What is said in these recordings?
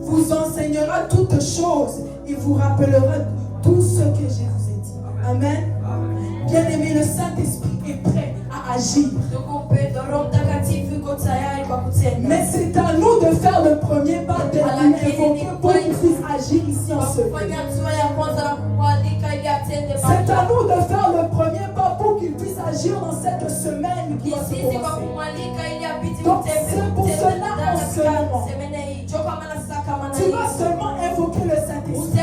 vous enseignera toutes choses. Il vous rappellera tout ce que je vous ai dit. Amen. Bien-aimé, le Saint-Esprit est prêt à agir. Mais c'est à nous de faire le premier pas, de l'évoquer pour qu'il puisse agir ici en ce lieu. C'est à nous de faire le premier pas pour qu'il puisse agir dans cette semaine qui va se commencer. Donc c'est pour cela en ce moment, tu vas seulement invoquer le Saint-Esprit.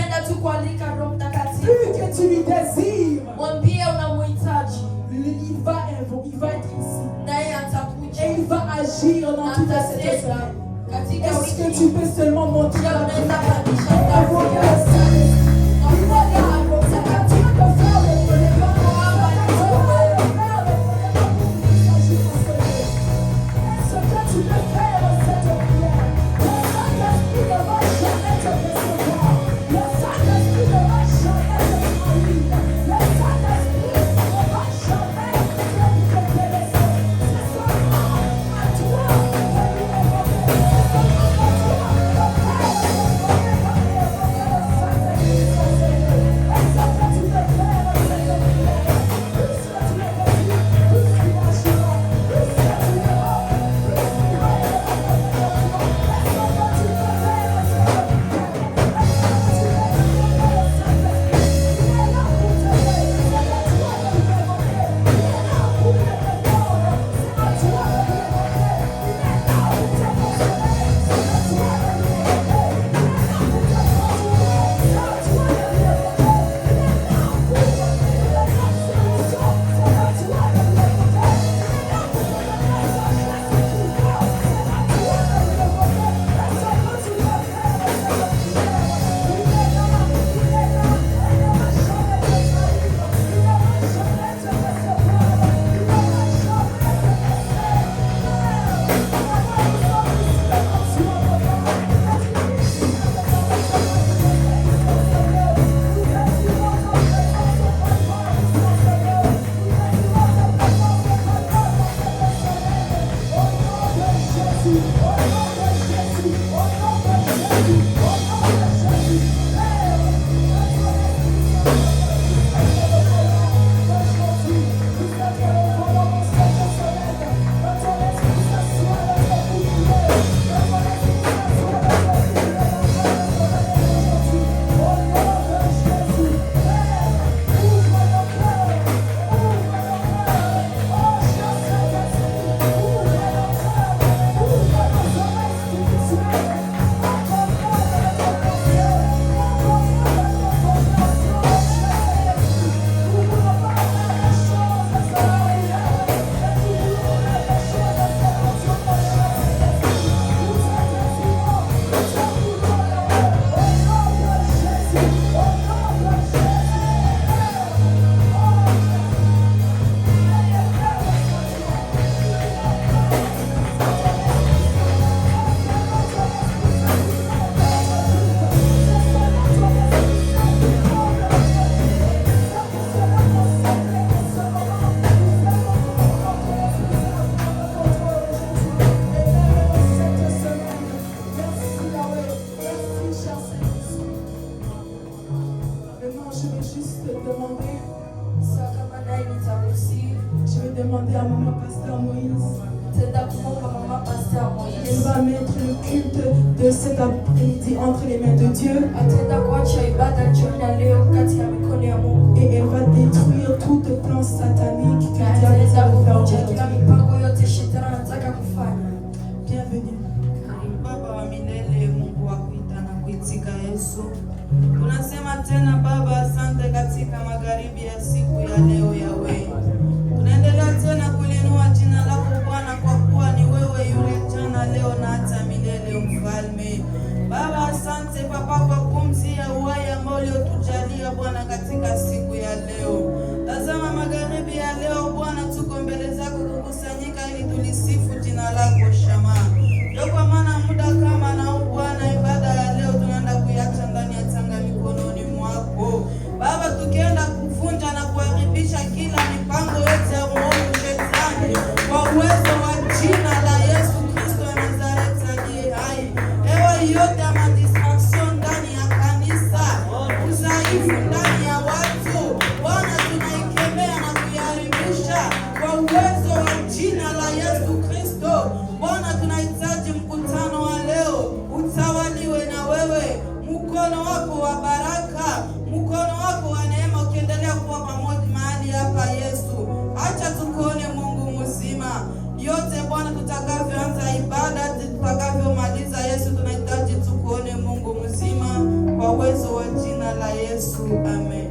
Plus que tu lui désires, il va être ici. Et il va agir dans toute cette semaine. Est-ce que tu peux seulement montrer la main, invoquer le Saint-Esprit? Il va y avoir, c'est à Dieu de faire le premier pas. Ce que tu peux faire dans cette prière, le Saint-Esprit ne va jamais te décevoir. Le Saint-Esprit ne va jamais te trahir. Le Saint-Esprit ne va jamais te délaisser. C'est seulement à toi de lui évoquer. C'est seulement à toi de faire le premier pas et évoquer le Saint-Esprit dans ce lieu. Et ce que tu peux faire dans cette prière, plus que tu es petit, plus tu agiras, plus que tu iras, plus tu vas demander à maman pasteur Moïse. Elle va mettre le culte de cet après-midi entre les mains de Dieu. Et elle va détruire tout plan satanique que Dieu a faire aujourd'hui. Bienvenue. Baba wa milele, Mungu wa kuita na kuitika Yesu. Tunasema tena Baba, asante katika magharibi ya siku ya leo Yahweh. Tunaendelea tena kulinua jina lako Bwana, kwa kuwa ni wewe yule jana, leo na hata milele, Mfalme. Baba, asante Baba kwa pumzi ya uhai ambao uliotujalia Bwana katika siku ya leo. Tazama magharibi ya leo Bwana, tuko mbele zako kukusanyika ili tulisifu jina lako Shama. Ndio kwa maana muda kama na huu Bwana, ibada ya leo tunaenda kuiacha ndani ya tanga mikononi mwako Baba, tukienda kuvunja na kuharibisha kila mipango yote ya mwovu shetani kwa uwezo wa jina la Yesu Kristo wa Nazareti aliye hai. Ewe yote ya uwezo wa jina la Yesu. Amen.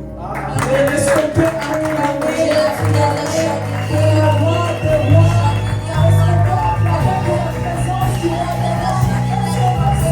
Est-ce qu'on peut acclamer le roi des rois avec la présence du roi des rois?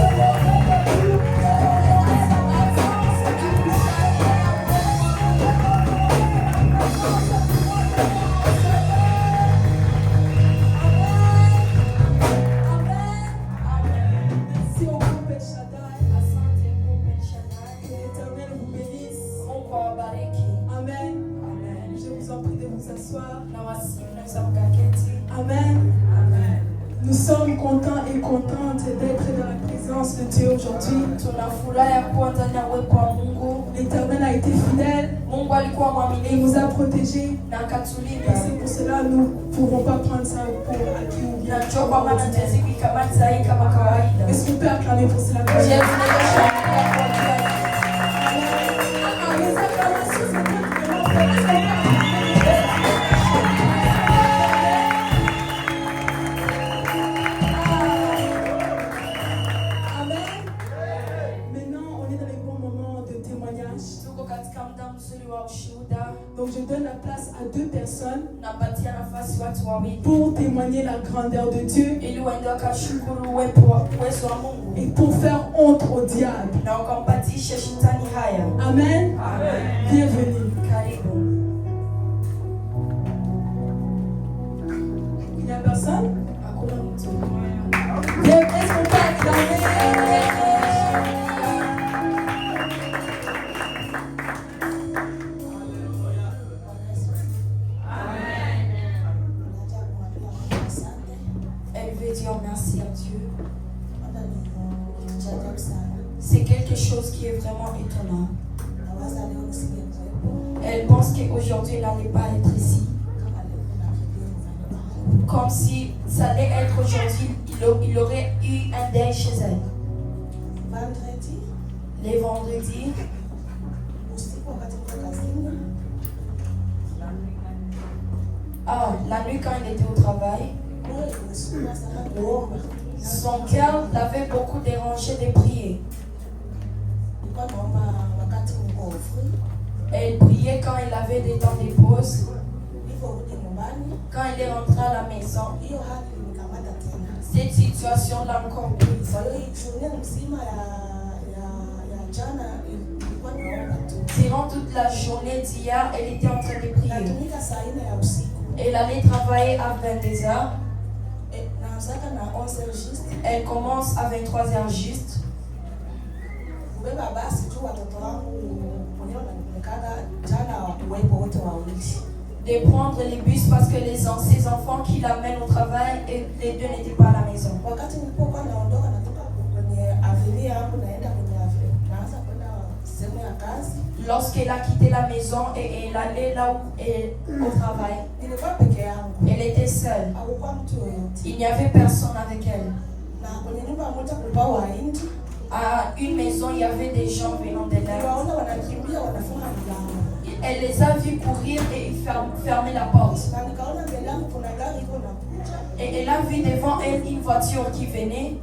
Merci au groupe El Shaddai. Asante Mungu El Shaddai. Que l'Éternel vous bénisse. Mungu awabariki. Amen. Amen. Je vous en prie de vous asseoir. Na wasihi naweza mkaketi. Amen. Amen. Nous sommes contents et contentes d'être dans la présence de Dieu aujourd'hui. Tuna furaha ya kuwa ndani ya uwepo wa Mungu. L'Éternel a été fidèle Mungu alikuwa et mwaminifu nous a protégés. na Et akatulinda. c'est pour cela que nous ne pouvons pas prendre ça pour acquis ou bien. Na njoo kwa maana tuwezi kuikamata hii kama kawaida. Est-ce qu'on peut acclamer pour cela? Je tunaweza kushangilia kwa ajili ya Ah, les acclamations, c'est bien vraiment fait. Est-ce qu'on peut acclamer? Amen. Maintenant, on est dans les bons moments de témoignage. tuko katika muda mzuri wa ushuhuda. Donc, je donne la place à 2 personnes Napatia nafasi watu wawili pour témoigner la grandeur de Dieu ili waende wakashukuru uwezo wa Mungu et pour faire honte au diable. na wakampatishe shetani haya. Amen. Amen. Bienvenue. Karibu. Il n'y a personne? Hakuna mtu. Bien, est-ce qu'on peut acclamer? Elle veut dire merci à Dieu. C'est quelque chose qui est vraiment étonnant. Elle pense qu'aujourd'hui elle n'allait pas être ici. Comme si ça allait être aujourd'hui, il aurait eu un deuil chez elle. Les vendredis, la nuit quand il était au travail, son cœur l'avait beaucoup dérangé de prier. Elle priait quand il avait des temps de pause. Quand il est rentré à la maison, cette situation l'a encore prise. Durant toute la journée d'hier, elle était en train de prier. Elle allait travailler à 22h. Elle commence à 23h juste. De prendre les bus parce que ses enfants qui l'amènent au travail, et les deux n'étaient pas à la maison. Lorsqu'elle a quitté la maison et elle allait là où au travail, elle était seule. Il n'y avait personne avec elle. À une maison, il y avait des gens venant de là. Elle les a vus courir et fermer la porte. Et elle a vu devant elle une voiture qui venait.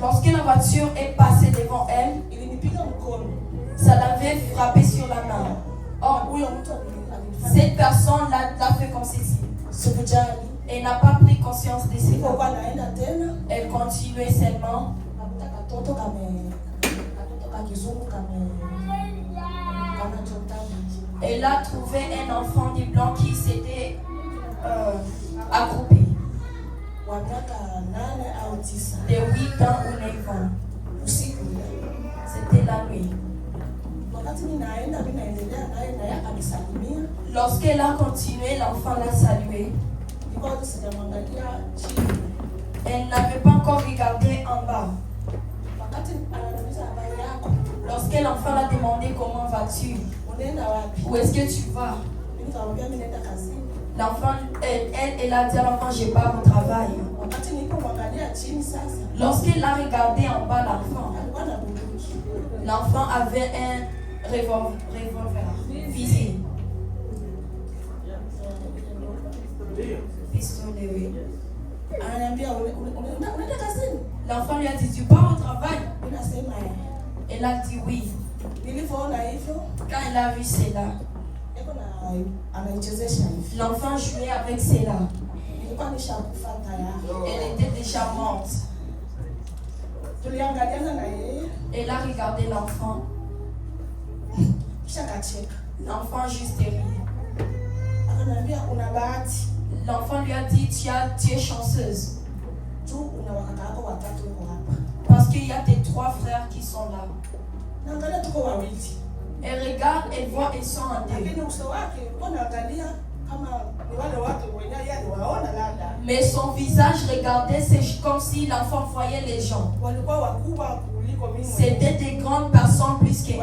Lorsque la voiture est passée devant elle, ça l'avait frappé sur la main. Or, cette personne l'a fait comme ceci. Elle n'a pas pris conscience de ses pas. Elle continuait seulement. Elle a trouvé un enfant du blanc qui s'était accroupi. De 8 ans ou 9 ans. C'était la nuit. Lorsqu'elle a continué, l'enfant l'a salué. Elle n'avait pas encore regardé en bas. Lorsque l'enfant l'a demandé comment vas-tu, où est-ce que tu vas, l'enfant, elle a dit à l'enfant, je pars au travail. Lorsqu'elle a regardé en bas l'enfant avait un revolver, fusil. Pistolet, oui. L'enfant lui a dit, tu pars au travail. Elle a dit oui. Quand elle a vu cela, l'enfant jouait avec cela. Elle était déjà morte. Elle a regardé l'enfant. L'enfant juste rit. L'enfant lui a dit, tu es chanceuse. Parce qu'il y a tes 3 frères qui sont là. Elle regarde, elle voit, ils sont en deux. Mais son visage regardait, c'est comme si l'enfant voyait les gens. C'était des grandes personnes plus qu'elle.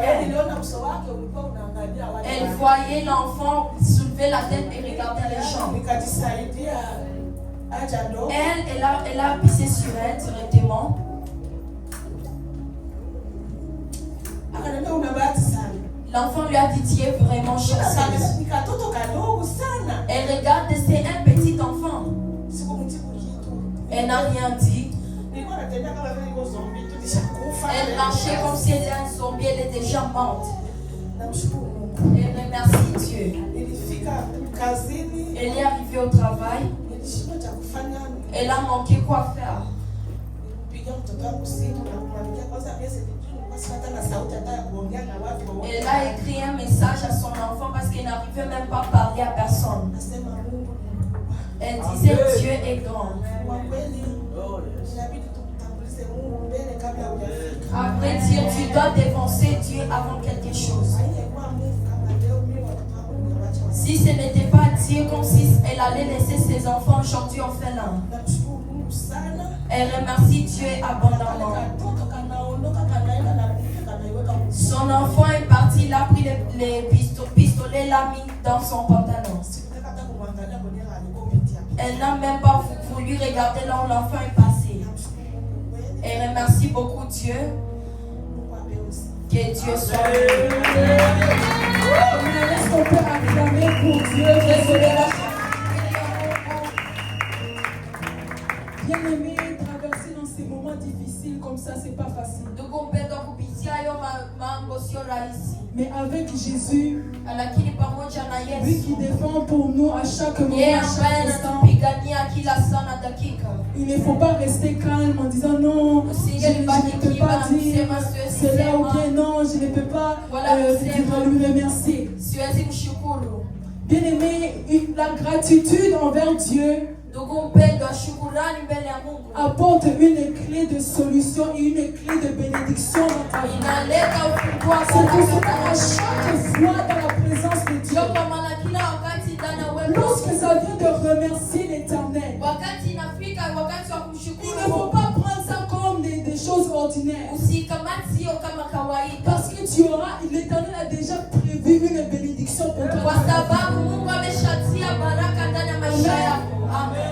Elle voyait l'enfant soulever la tête et regarder les gens. Elle a pissé sur elle directement. L'enfant lui a dit, tu es vraiment chanceuse. Elle regarde, c'est un petit enfant. Elle n'a rien dit. Elle marchait comme si elle était un zombie, elle est déjà morte. Elle remercie Dieu. Elle est arrivée au travail. Elle a manqué quoi faire. Elle a écrit un message à son enfant parce qu'elle n'arrivait même pas à parler à personne. Elle disait Dieu est grand. Après dire, tu dois défoncer Dieu avant quelque chose. Si ce n'était pas Dieu, comme si elle allait laisser ses enfants aujourd'hui orphelins. Elle remercie Dieu abondamment. Son enfant est parti, il a pris les pistolets, l'a mis dans son pantalon. Elle n'a même pas voulu regarder là où l'enfant est passé. Elle remercie beaucoup Dieu. Que Dieu soit béni. Est-ce qu'on peut acclamer pour Dieu? Bien-aimé, traverser dans ces moments difficiles comme ça, c'est pas facile. Mais avec Jésus, lui qui défend pour nous à chaque moment, à chaque instant, il ne faut pas rester calme en disant non, je ne peux pas dire cela ou bien non, je ne peux pas lui remercier. Bien-aimé, la gratitude envers Dieu apporte une clé de solution et une clé de bénédiction dans ta vie. C'est pour cela à chaque fois dans la présence de Dieu, lorsque ça vient de remercier l'Éternel, il ne faut pas prendre ça comme des choses ordinaires. Parce que tu auras, l'Éternel a déjà prévu une bénédiction pour toi.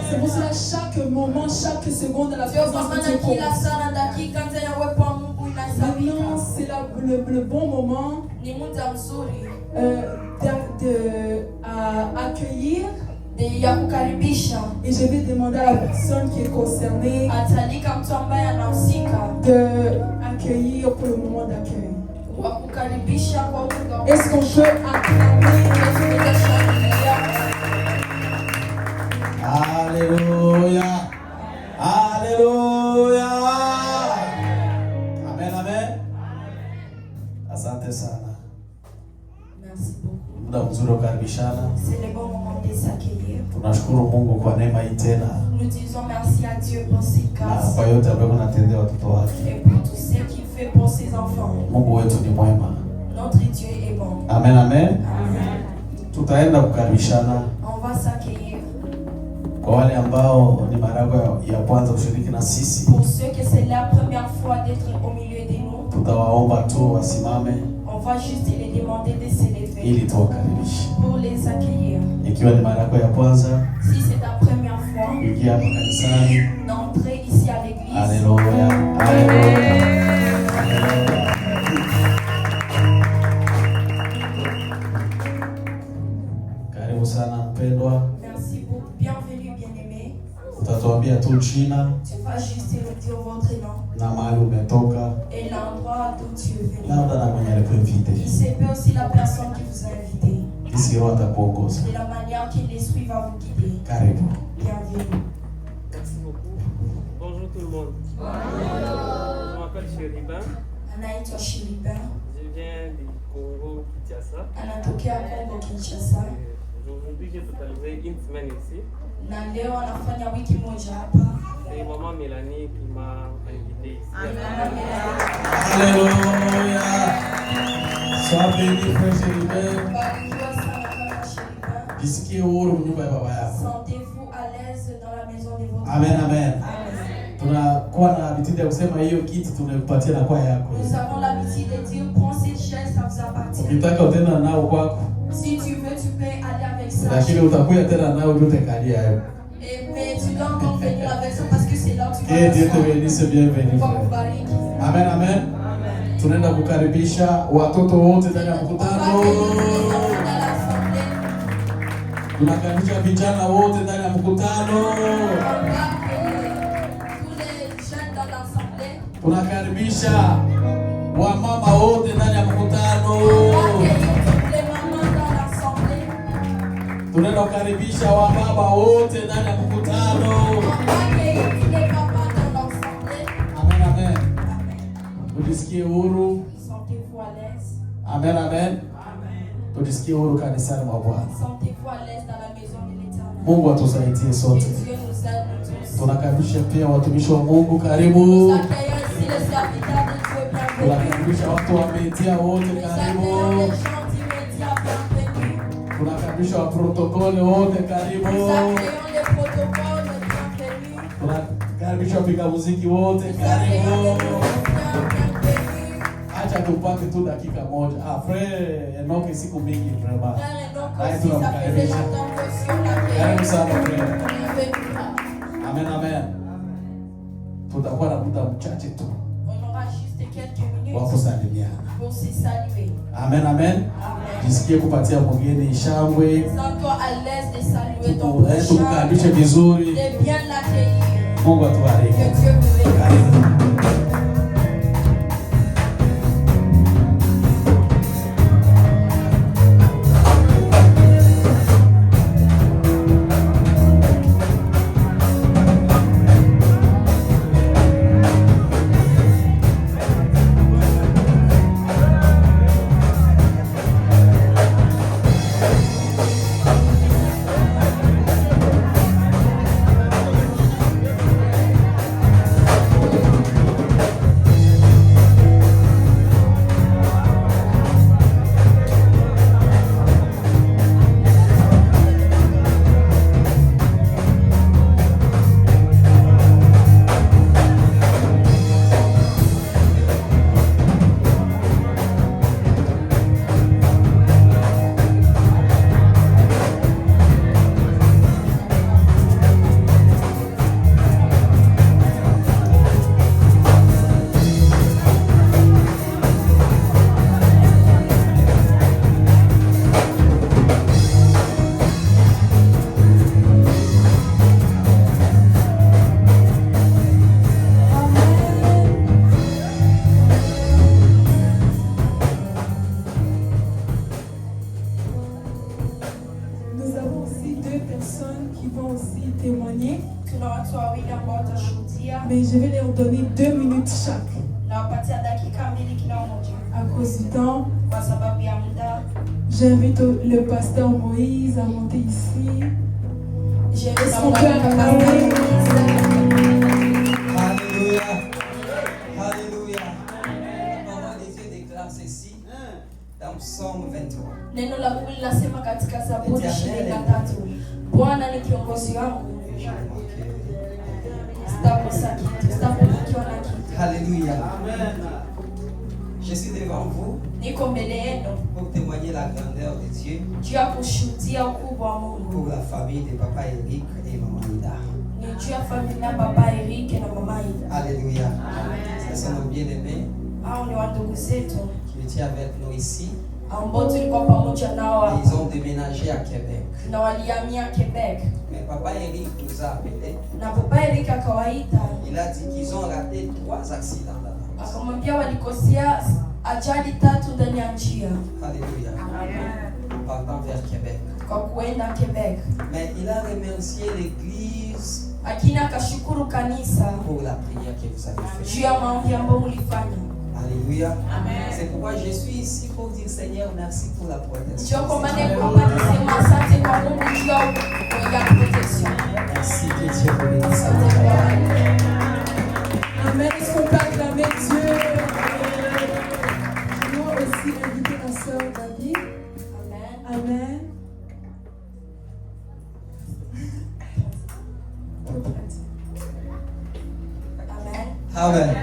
C'est pour cela chaque moment, chaque seconde à la présence de Dieu. Maintenant, c'est le bon moment d'accueillir. Et je vais demander à la personne qui est concernée d'accueillir pour le moment d'accueil. Est-ce qu'on peut acclamer? Alléluia. Alléluia. Amen, amen. Asante sana. Merci beaucoup. Muda mzuri kukaribishana. C'est le bon moment de s'accueillir. Tunashukuru Mungu kwa neema hii tena. Nous disons merci à Dieu pour ses grâces. Kwa yote ambayo anatendea watoto wake. Et pour tout ce qu'il fait pour ses enfants. Mungu wetu ni mwema. Notre Dieu est bon. Amen, amen. Amen. Tutaenda kukaribishana. On va s'accueillir. Kwa wale ambao ni mara ya kwanza kushiriki na sisi. Pour ceux que c'est la première fois d'être au milieu de nous. Tutawaomba tu wasimame. On va juste les demander de se lever. Ili tuwakaribishe. Pour les accueillir. Ikiwa ni mara ya kwanza. Si c'est ta première fois. Ingia hapa kanisani. D'entrer ici à l'église. Alléluia. Alléluia. Karibu sana mpendwa. Merci beaucoup. Bienvenue bien-aimé. Utatuambia tu jina Tu vas juste dire votre nom na mahali umetoka, et l'endroit d'où tu es venu. labda na mwenye alikuinvite. Il se peut aussi la personne qui vous a invité. Jinsi Roho atakuongoza. De la manière que l'Esprit va vous guider. Karibu. Bienvenue. Merci beaucoup. Bonjour tout le monde. Je m'appelle Chéribin. Anaitwa Shilibin. Je viens du Congo, Kinshasa. Anatokea Kongo Kinshasa. Aujourd'hui, j'ai totalisé une semaine ici. Na leo anafanya wiki moja hapa. C'est maman Mélanie qui m'a invité ici. Alléluia. Sois béni, frère Chéribin. Barikiwa sana kaka Shilibin. Jisikie huru nyumba ya baba yako. Sentez-vous à l'aise dans la maison de votre Amen, père. amen. Amen. Tunakuwa na habitude ya kusema hiyo kiti tunakupatia na kwa yako. Nous avons l'habitude de dire prends cette chaise, ça vous appartient. Ukitaka utenda nao kwako, Si tu veux, tu peux aller avec ça. lakini utakuja tena nao ndio utakalia hayo. Mais tu dois encore venir avec ça parce que c'est là où tu vas Que Dieu te t'asseoir. bénisse, bienvenue. On va frère. vous bariki. Amen, amen. Tunaenda kukaribisha watoto wote ndani ya On va mkutano. accueillir les enfants dans l'assemblée. Tunakaribisha vijana wote ndani ya mkutano. On va accueillir tous les jeunes dans l'assemblée. Tunakaribisha wamama wote ndani ya mkutano. On va accueillir toutes les mamans dans l'assemblée. Tunaenda kukaribisha wababa wote ndani ya mkutano. On va accueillir tous les papas dans l'assemblée. Amen, amen. Amen. Tujisikie huru. Sentez-vous à l'aise. Amen, amen. Tujisikie huru kanisani mwa Bwana. Sentez-vous à l'aise dans la maison de l'Éternel. Mungu atusaidie Que sote. Dieu nous aide tous. Tunakaribisha pia watumishi wa Mungu, Nous karibu. accueillons ici les serviteurs de Dieu, bienvenue. Tunakaribisha watu wa media wote, Nous accueillons karibu. les gens du média, bienvenue. Tunakaribisha wa protokole wote, Nous karibu. accueillons les protocoles, bienvenue. Tunakaribisha wapiga muziki wote, Nous accueillons les karibu. musiciens, bienvenue. Acha tupate tu dakika moja. Frère Enoki, siku mingi vraiment. Frère Enoch Allez, aussi, ça faisait tunakaribisha. longtemps qu'aussi on Karibu l'accueille. sana frère. Bienvenue. Amen, amen. Tutakuwa na muda mchache tu On aura juste quelques wa minutes kusalimiana. pour se saluer. Amen, amen. Amen. Jisikie kupatia mwingine shangwe. Sens-toi à l'aise de saluer ton prochain, Tukukaribishe vizuri. de bien l'accueillir. Mungu atubariki. Que Dieu vous bénisse. Karibu. Nous avons aussi deux personnes qui vont aussi témoigner, Tuna watu wawili ambao watashuhudia mais je vais leur donner 2 minutes chaque. na wapatia dakika mbili kila mmoja. À cause du temps, Kwa sababu ya muda, j'invite le pasteur Moïse à monter ici. je vais Est-ce qu'on peut acclamer? Alléluia. Alléluia. La parole de Dieu déclare ceci dans Psaume 23. Neno la Mungu linasema katika Zaburi 23, Bwana ni kiongozi wangu, sitakosa kitu, sitapungukiwa na kitu. Alléluia. Je suis devant vous Niko mbele yenu pour témoigner la grandeur de Dieu juu ya kushuhudia ukubwa wa Mungu. pour la famille de Papa Eric et Maman Ida. Ni juu ya familia ya Baba Eric na Mama Ida. Alléluia. Ce sont nos bien-aimés Hao ni wandugu zetu qui étaient avec nous ici. ambao tulikuwa pamoja nao Ils hapa ont déménagé à Québec. na walihamia Quebec. Mais papa Eric nous a appelé. Na papa Eric akawaita Il a dit qu'ils ont raté 3 accidents là-bas. akamwambia walikosea ajali 3 ndani ya njia Alléluia. Partant vers Québec. kwa kuenda Quebec, Mais il a remercié l'église lakini akashukuru kanisa pour la prière que vous avez faite. juu ya maombi ambayo mlifanya. Alléluia. C'est pourquoi je suis ici pour dire Seigneur, merci pour la protection. Ndio kwa maana niko hapa nisema asante kwa Mungu juu ya protection. Merci que Dieu vous bénisse. Asante kwa Amen. Est-ce qu'on peut acclamer Dieu? Moi aussi inviter ma soeur David. Amen. Amen. Amen. Amen.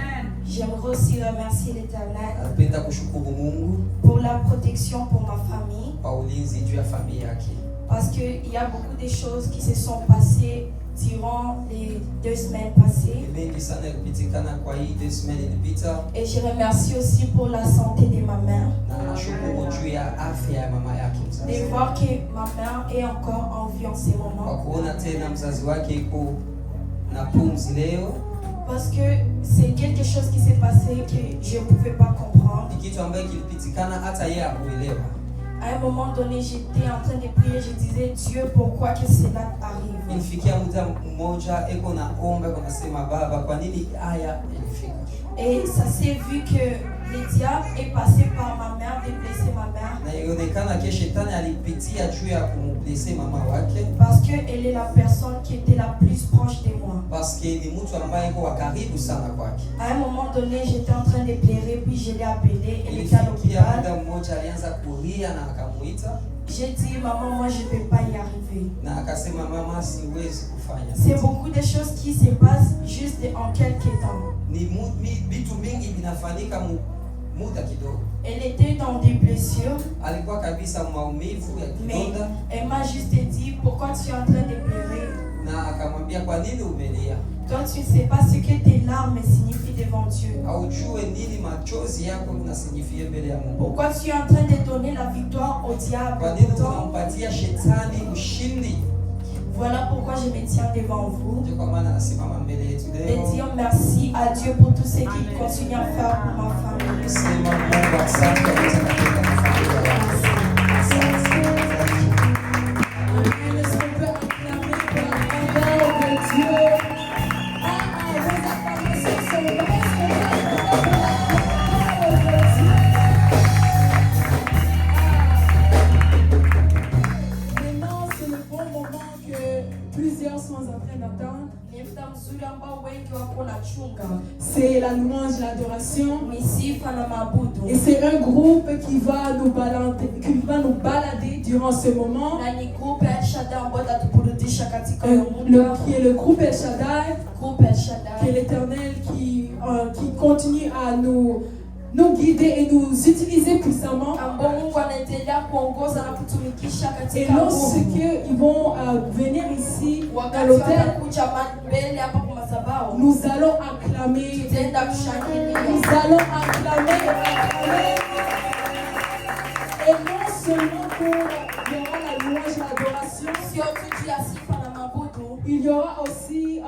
J'aimerais aussi remercier l'Éternel Napenda kushukuru Mungu pour la protection pour ma famille, kwa ulinzi juu ya familia yake. parce qu'il y a beaucoup de choses qui se sont passées durant les 2 semaines passées. Mengi sana yalipitikana kwa hii 2 semaines ilipita, Et je remercie aussi pour la santé de ma mère. na nashukuru juu ya afya ya mama yake De mzazi, voir que ma mère est encore en vie en ce kwa moment. kuona tena mzazi wake iko na pumzi leo. Parce que c'est quelque chose qui s'est passé que je ne pouvais pas comprendre. Ni kitu ambayo kilipitikana hata yeye hakuelewa. À un moment donné, j'étais en train de prier, je disais, Dieu, pourquoi que cela arrive? Ilifikia muda mmoja eko naomba eko nasema, Baba, kwa nini haya ilifika? Et ça s'est vu que le diable est passé par ma mère, de blesser ma mère. Na ilionekana ke shetani alipitia juu ya kumblese mama wake, Parce qu'elle est la personne qui était la plus proche de moi. parce que ni mtu ambaye iko wa karibu sana kwake. À un moment donné, j'étais en train de pleurer, puis je l'ai appelée, elle était à Ilifikia l'hôpital. muda mmoja alianza kulia na akamuita J'ai dit, maman, moi je ne peux pas y arriver. na akasema, mama, siwezi kufanya. C'est beaucoup de choses qui se passent juste en quelques temps. Ni vitu mingi vinafanyika muda kidogo. Elle était dans des blessures, Alikuwa kabisa maumivu ya mais kidonda, elle m'a juste dit, pourquoi tu es en train de pleurer? na akamwambia, kwa nini umelia? Toi, tu ne sais pas ce que tes larmes signifient devant Dieu. Haujue nini machozi yako unasignifie mbele ya Mungu? Pourquoi tu es en train de donner la victoire au diable? Kwa nini Pourtant, unampatia shetani ushindi? voilà pourquoi je me tiens devant vous. Ndio kwa maana nasimama mbele yetu De leo. dire merci à Dieu pour tout ce qu'il continue à faire pour ma famille. Sema Mungu asante kwa katika familia yako. Asante. Amen. Est-ce qu'on peut acclamer pour la grandeur de Dieu? Vos acclamations sont bonnes. Est-ce qu'on peut acclamer pour la grandeur de Dieu? Maintenant, c'est le bon moment que plusieurs sont en train d'attendre. Ni muda mzuri ambao wengi wako na chunga C'est la louange, l'adoration. misifa na Et maabudu, c'est un groupe qui va nous balader durant ce moment. na ni groupe El Shaddai ambao tatuburudisha katika hiyo muda. Qui est le groupe El Shaddai, Groupe El qui est Shaddai l'Éternel qui continue à nous guider et nous utiliser puissamment. ambao Mungu anaendelea kuongoza na kutumikisha Et katika nguvu. lorsqu'ils vont venir ici à Wakati l'hôtel, watakuja mbele hapa kwa madhabahu, nous allons acclamer. tutaenda kushangilia. Nous allons acclamer. Et non seulement il y aura la louange et l'adoration, Sio tu juu ya sifa na maabudu, il y aura aussi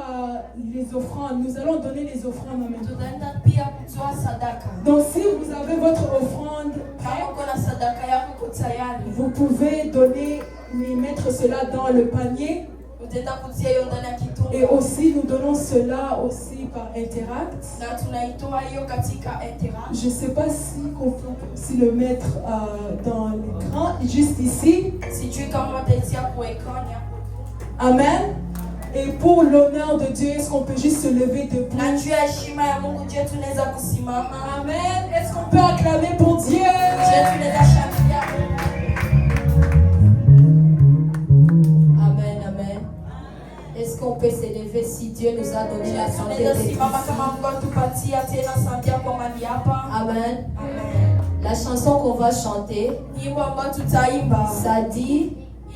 les offrandes. Nous allons donner les offrandes en même temps. tutaenda pia kutoa sadaka. Donc si vous avez votre offrande Kama prête, uko na sadaka yako iko tayari, vous pouvez donner et mettre cela dans le panier. utaenda kutia hiyo ndani ya Et kitunga, aussi nous donnons cela aussi par Interact. na tunaitoa hiyo katika Interact. Je ne sais pas si on peut aussi le mettre dans l'écran, juste ici. Sijui kama wataitia kwa ekran yako. Amen. Et pour l'honneur de Dieu, est-ce qu'on peut juste se lever debout? Na juu ya heshima ya Mungu, je, tunaweza kusimama? Amen. Est-ce qu'on peut acclamer pour Dieu? Je, tunaweza shangilia? Amen, amen. Est-ce qu'on peut s'élever si Dieu nous a donné la santé Tunaweza d'être simama ici? kama Mungu atupatia tena santia kwa mali hapa. Amen. Amen. La chanson qu'on va chanter, Nyimbo ambayo tutaimba ça dit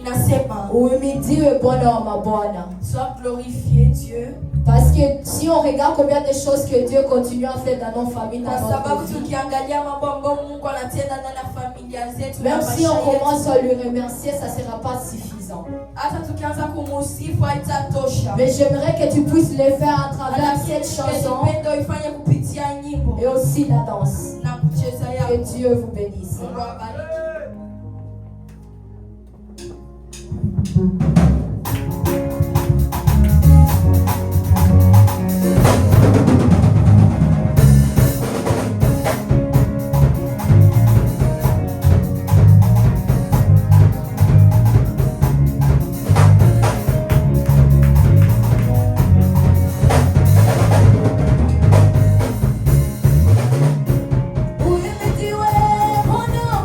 inasema uhimidiwe Bwana wa mabwana. sois glorifié Dieu. Parce que si on regarde combien de choses que Dieu continue à faire dans nos familles, dans Kwa notre sababu vie, tukiangalia mambo ambayo Mungu anatenda ndani ya familia zetu na même si on maisha yetu, commence à lui remercier, ça ne sera pas suffisant. hata tukianza kumusifu haitatosha. Mais j'aimerais que tu puisses le faire à travers cette chanson Ningependa ifanye kupitia nyimbo et aussi la danse. na kucheza Que yako. Dieu vous bénisse. Mungu awabariki. Uhimidiwe Bwana wa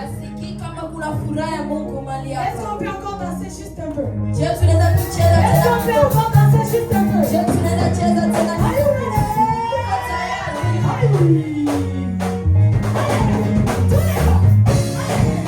Asikii kama kuna furaha ya Mungu mahali Est-ce hapa. qu'on peut encore danser juste un peu? Je, tunaweza kucheza Est-ce tena qu'on peut kidogo? encore danser juste un peu? Je, tunaweza cheza tena Are you kidogo? ready? Uko tayari? Are you ready? Tous les gars.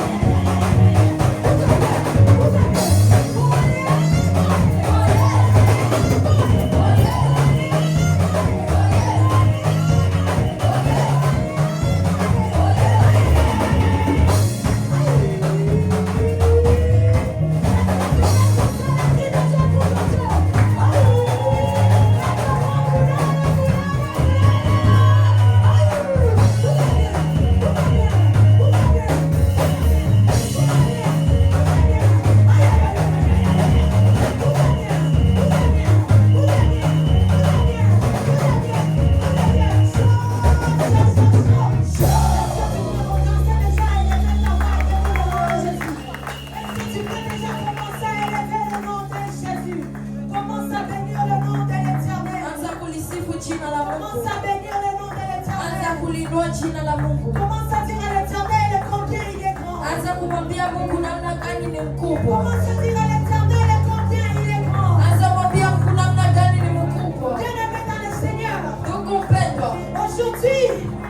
Anza kulisifu jina la Mungu. Commence à bénir le nom de Anza l'Éternel. kuliinua jina la Mungu. Commence à dire à l'Éternel combien il est grand. Anza kumwambia Mungu namna gani ni mkubwa. Commence à dire à l'Éternel combien il est grand. Anza kumwambia Mungu namna gani ni mkubwa. Bien-aimé dans le Seigneur, Ndugu mpendwa, aujourd'hui,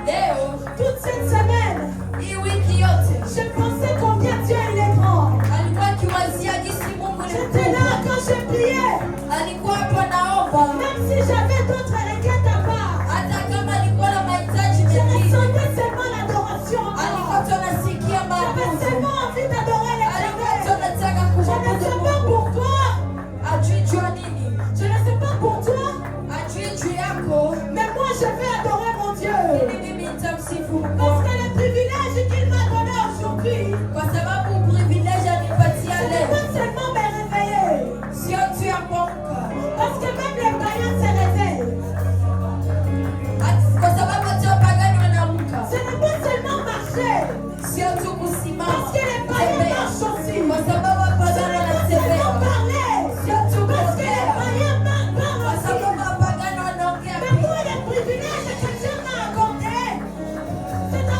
leo toute cette semaine, hii wiki yote je pensais combien Dieu il est grand. alikuwa akiwazia jinsi Mungu ni J'étais là mkubwa. quand je priais. Alikuwa hapa naomba, Même si j'avais d'autres requêtes à part, hata kama alikuwa na mahitaji je mengine, ressentais seulement l'adoration. alikuwa tu anasikia J'avais maabudu, seulement envie d'adorer alikuwa tu l'Éternel. anataka Je ne kumwabudu sais pas Mungu. pourquoi, Ajui jua nini, je ne sais pas pour toi, ajui juu yako, mais moi je vais adorer mon Dieu. ili mimi nitamsifu Mungu Parce wangu. que le privilège qu'il m'a donné aujourd'hui, Kwa sababu privilege anipatia ce n'est leo pas seulement me réveiller. sio tu ya kuamka, Parce que même les païens se réveillent. kwa sababu hata wapagani wanaamka, Ce n'est pas seulement marcher. sio tu Parce kusimama que les païens kutembea, marchent aussi. kwa sababu Ce wapagani n'est pas seulement wanatembea, parler. sio tu Parce que les kuongea, païens kwa parlent sababu aussi. wapagani wanaongea Mais pia. pour les privilèges que Dieu m'a accordés, c'est à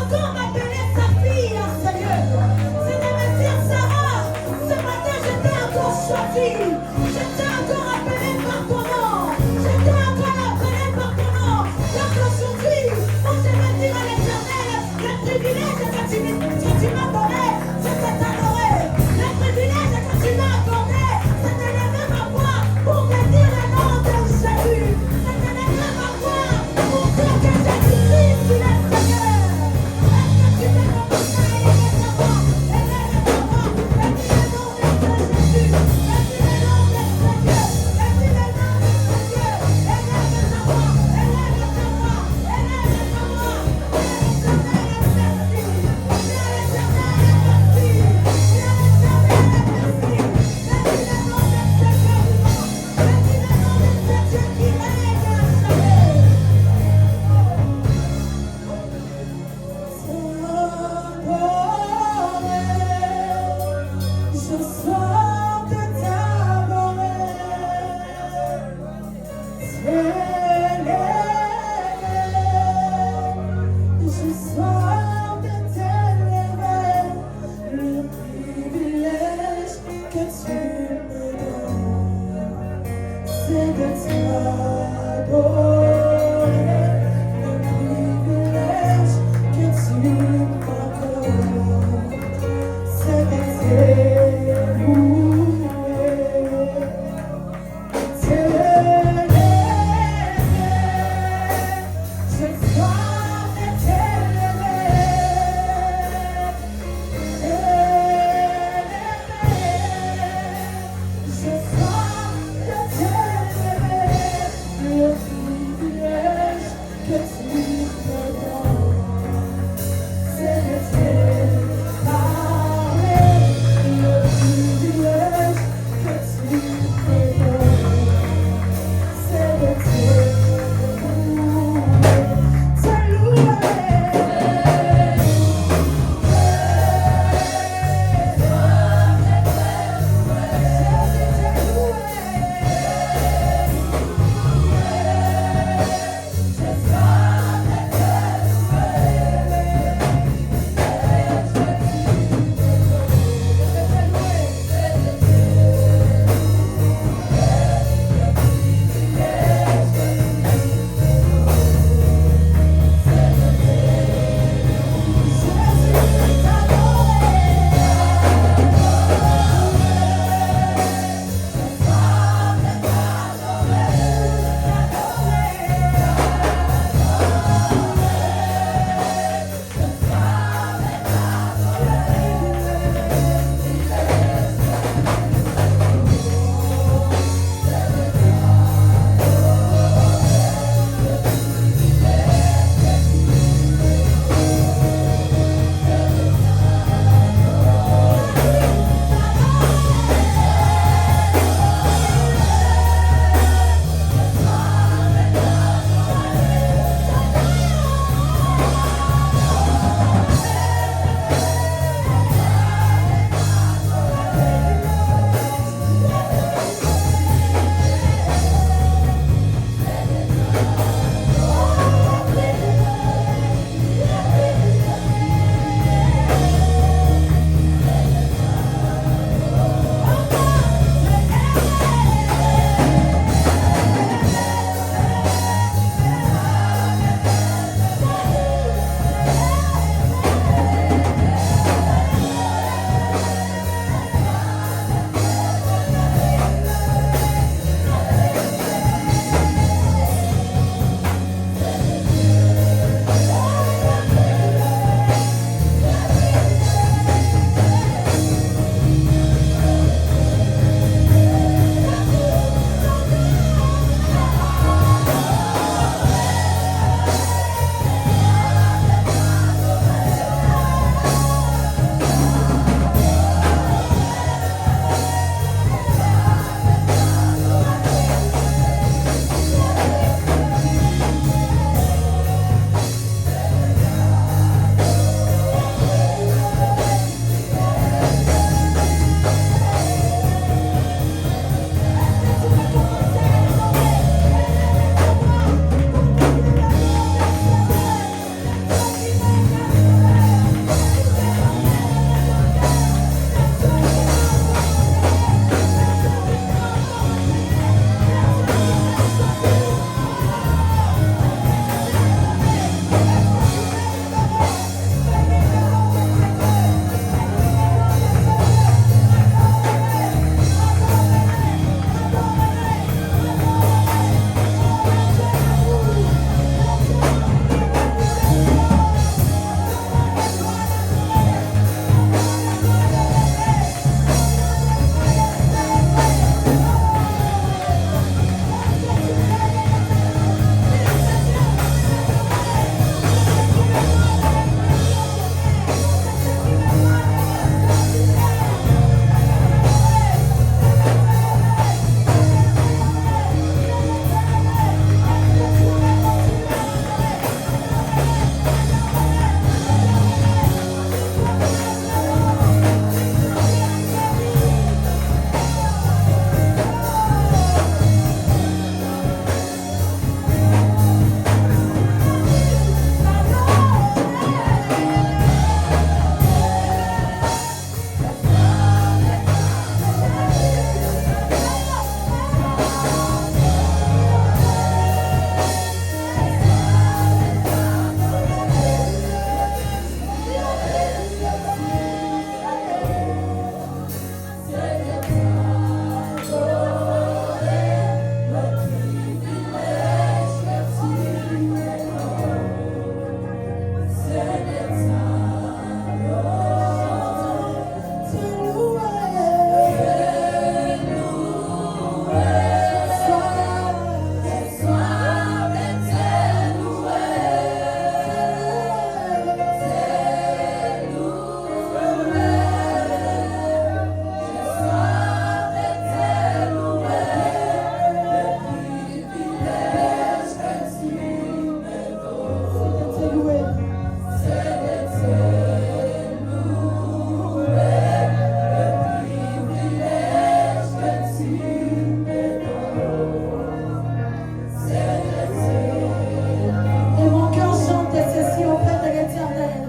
ceci auprès de l'Éternel.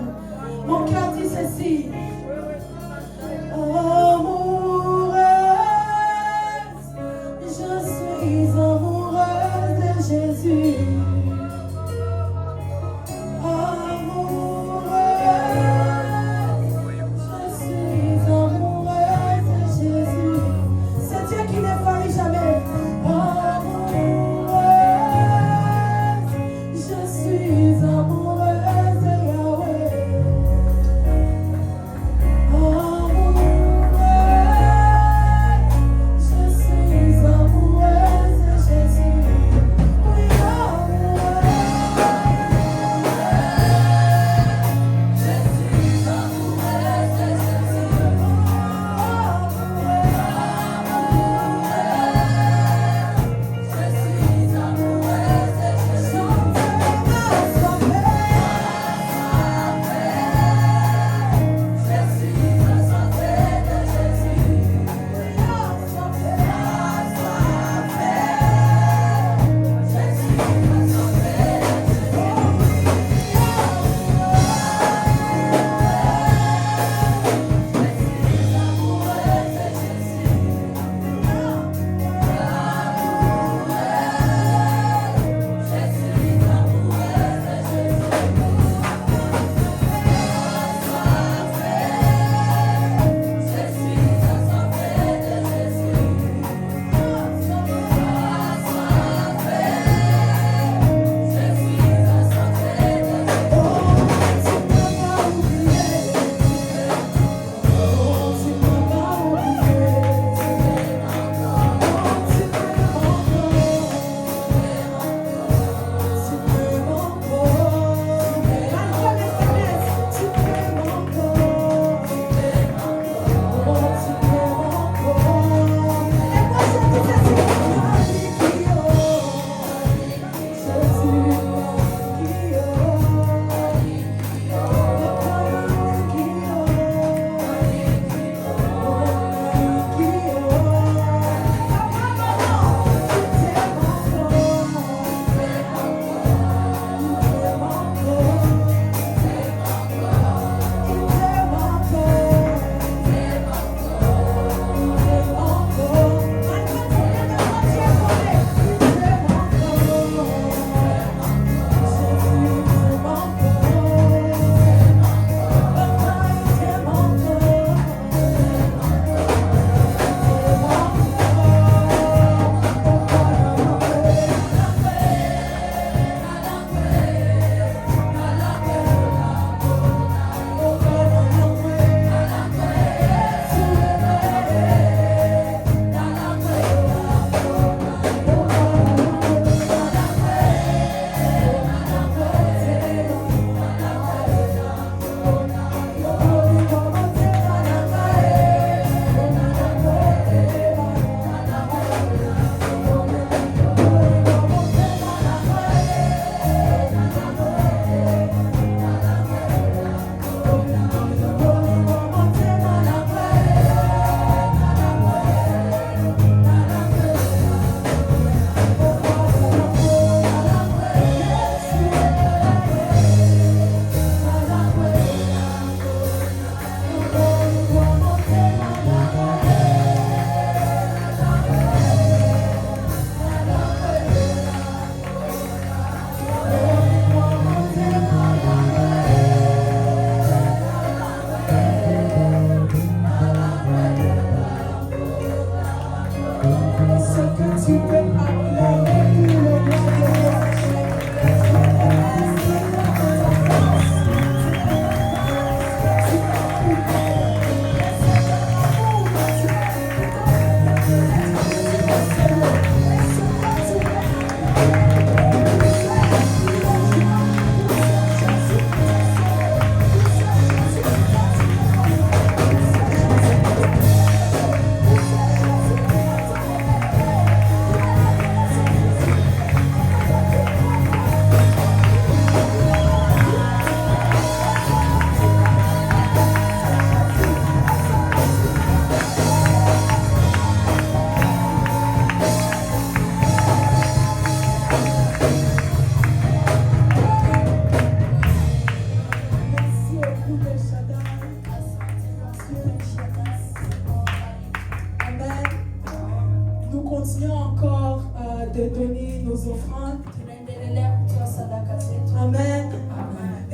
Mon cœur dit ceci. Amoureuse, je suis amoureuse de Jésus. Amoureuse, je suis amoureuse de Jésus. C'est Dieu qui ne faillit jamais. Amoureuse, je suis amoureuse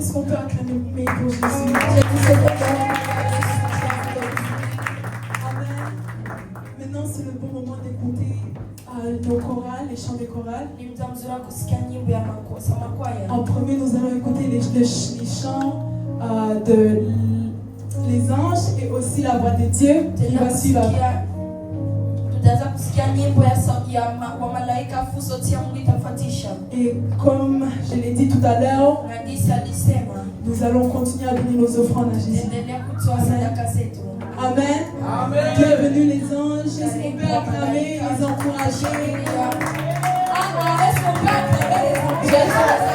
Est-ce qu'on peut acclamer pour Jésus? Je vous ai Amen. Maintenant, c'est le bon moment d'écouter nos chorales, les chants des chorales. ni muda mzuri wa kusikia nyimbo ya makwaya. En premier, nous allons écouter les chants de les anges et aussi la voix de Dieu qui va suivre. Tutaanza kusikia nyimbo ya malaika afu sauti ya Mungu itafuatisha. Et comme je l'ai dit tout à l'heure, Nandisi alisema nous allons continuer à donner nos offrandes à Jésus. endelea kutoa sadaka zetu. Amen. Amen. Bienvenue les anges. Est-ce qu'on peut acclamer, les encourager? Est-ce qu'on peut acclamer les anges?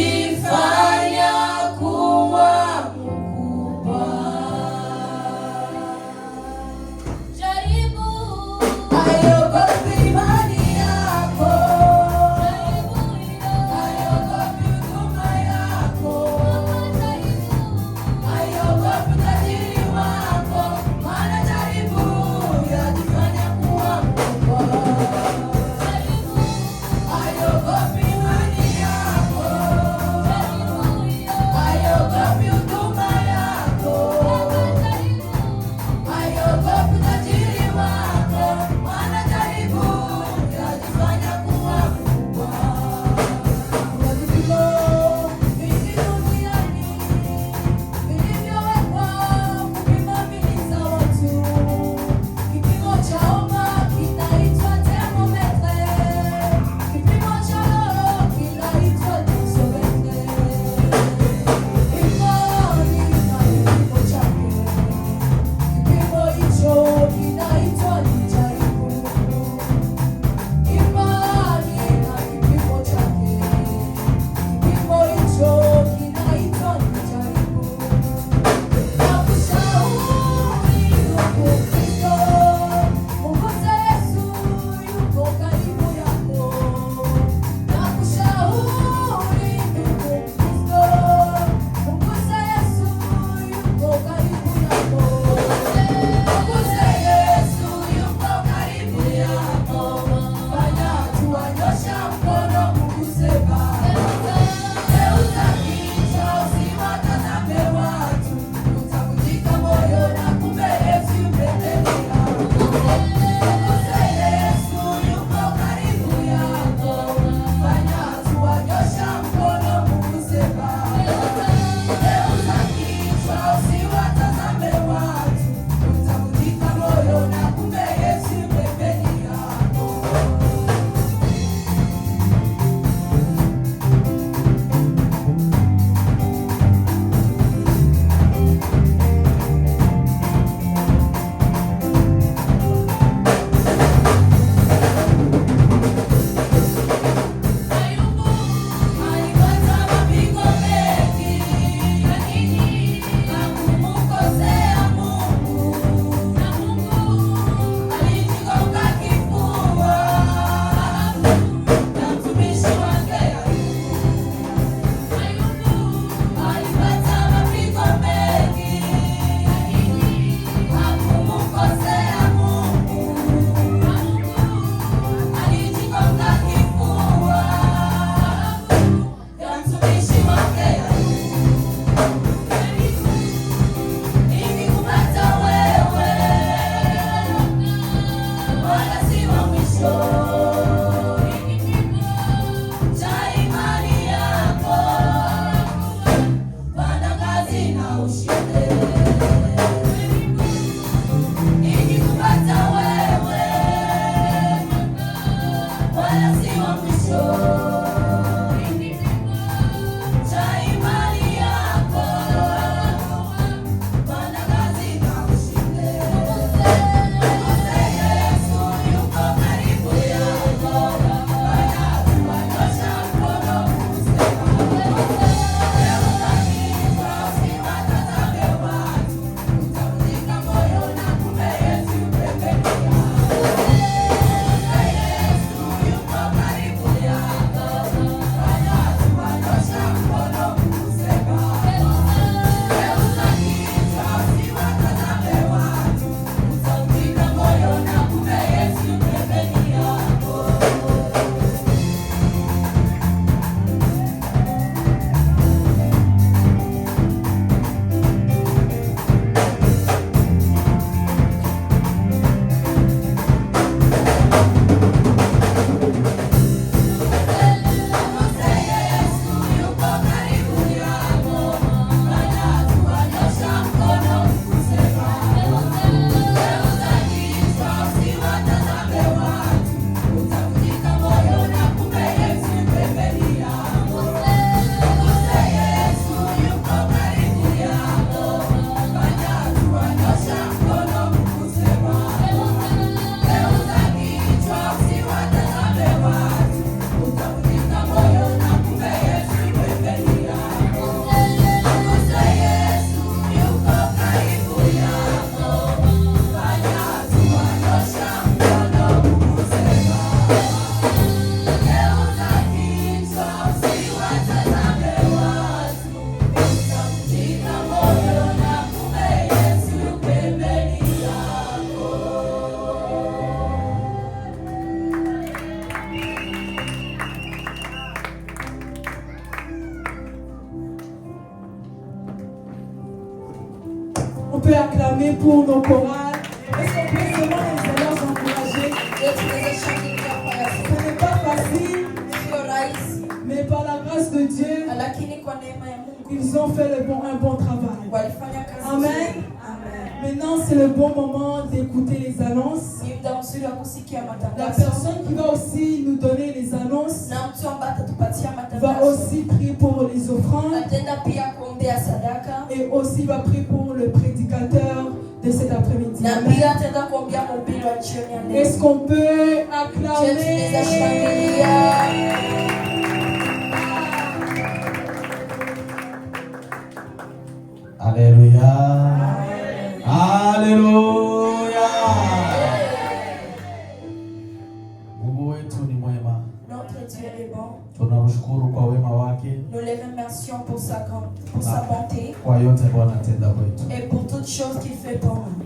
yajifanya kuwa mkubwa. Jaribu, haiogopi imani yako. Haiogopi huduma yako. Haiogopi utajiri wako. Maana jaribu yajifanya kuwa mkubwa. Haiogopi imani yako. peut acclamer pour nos chorales? Est-ce qu'on peut seulement les élèves encourager? Ce n'est pas facile, mais par la grâce de Dieu, ils ont fait un bon travail. Amen. Maintenant, c'est le bon moment d'écouter les annonces. La personne qui va aussi nous donner les annonces va aussi prier pour les offrandes et aussi va prier pour le prédicateur de cet après-midi. Est-ce qu'on peut acclamer? Alléluia. Alléluia. Mungu wetu ni mwema. Notre Dieu est bon. Tunamshukuru kwa wema wake. Nous les remercions pour sa bonté Kwa yote Bwana anatenda kwetu. et pour toutes choses qu'il fait pour nous.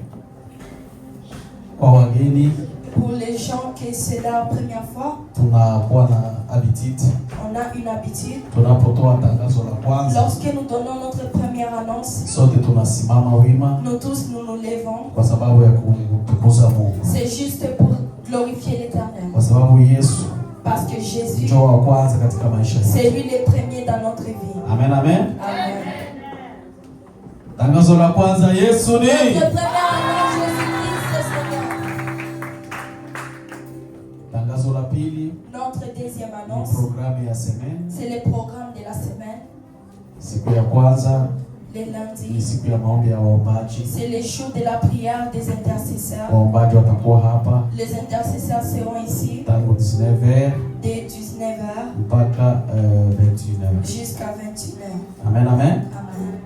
Kwa wageni Pour les gens que c'est la première fois, tunakuwa na habitude. on a une habitude. Tunapotoa tangazo la kwanza, Lorsque nous donnons notre première annonce, sote tunasimama wima nous tous nous nous levons. kwa sababu ya kumtukuza Mungu. C'est juste pour glorifier l'Éternel. Kwa sababu Yesu Parce que Jésus, njoo wa kwanza katika maisha yetu. c'est lui le premier dans notre vie. Amen, amen. Amen. Tangazo la kwanza, Yesu ni. Notre première annonce, Jésus-Christ, c'est Seigneur. Tangazo la pili Notre deuxième ni annonce, programu ya semaine. c'est le programme de la semaine. Siku ya kwanza Les ni lundis, siku ya maombi ya waombaji. c'est le jour de la prière des intercesseurs. Waombaji watakuwa hapa Les intercesseurs seront ici tangu 19h dès 19h mpaka 21h. jusqu'à 21h. Amen, amen. Amen.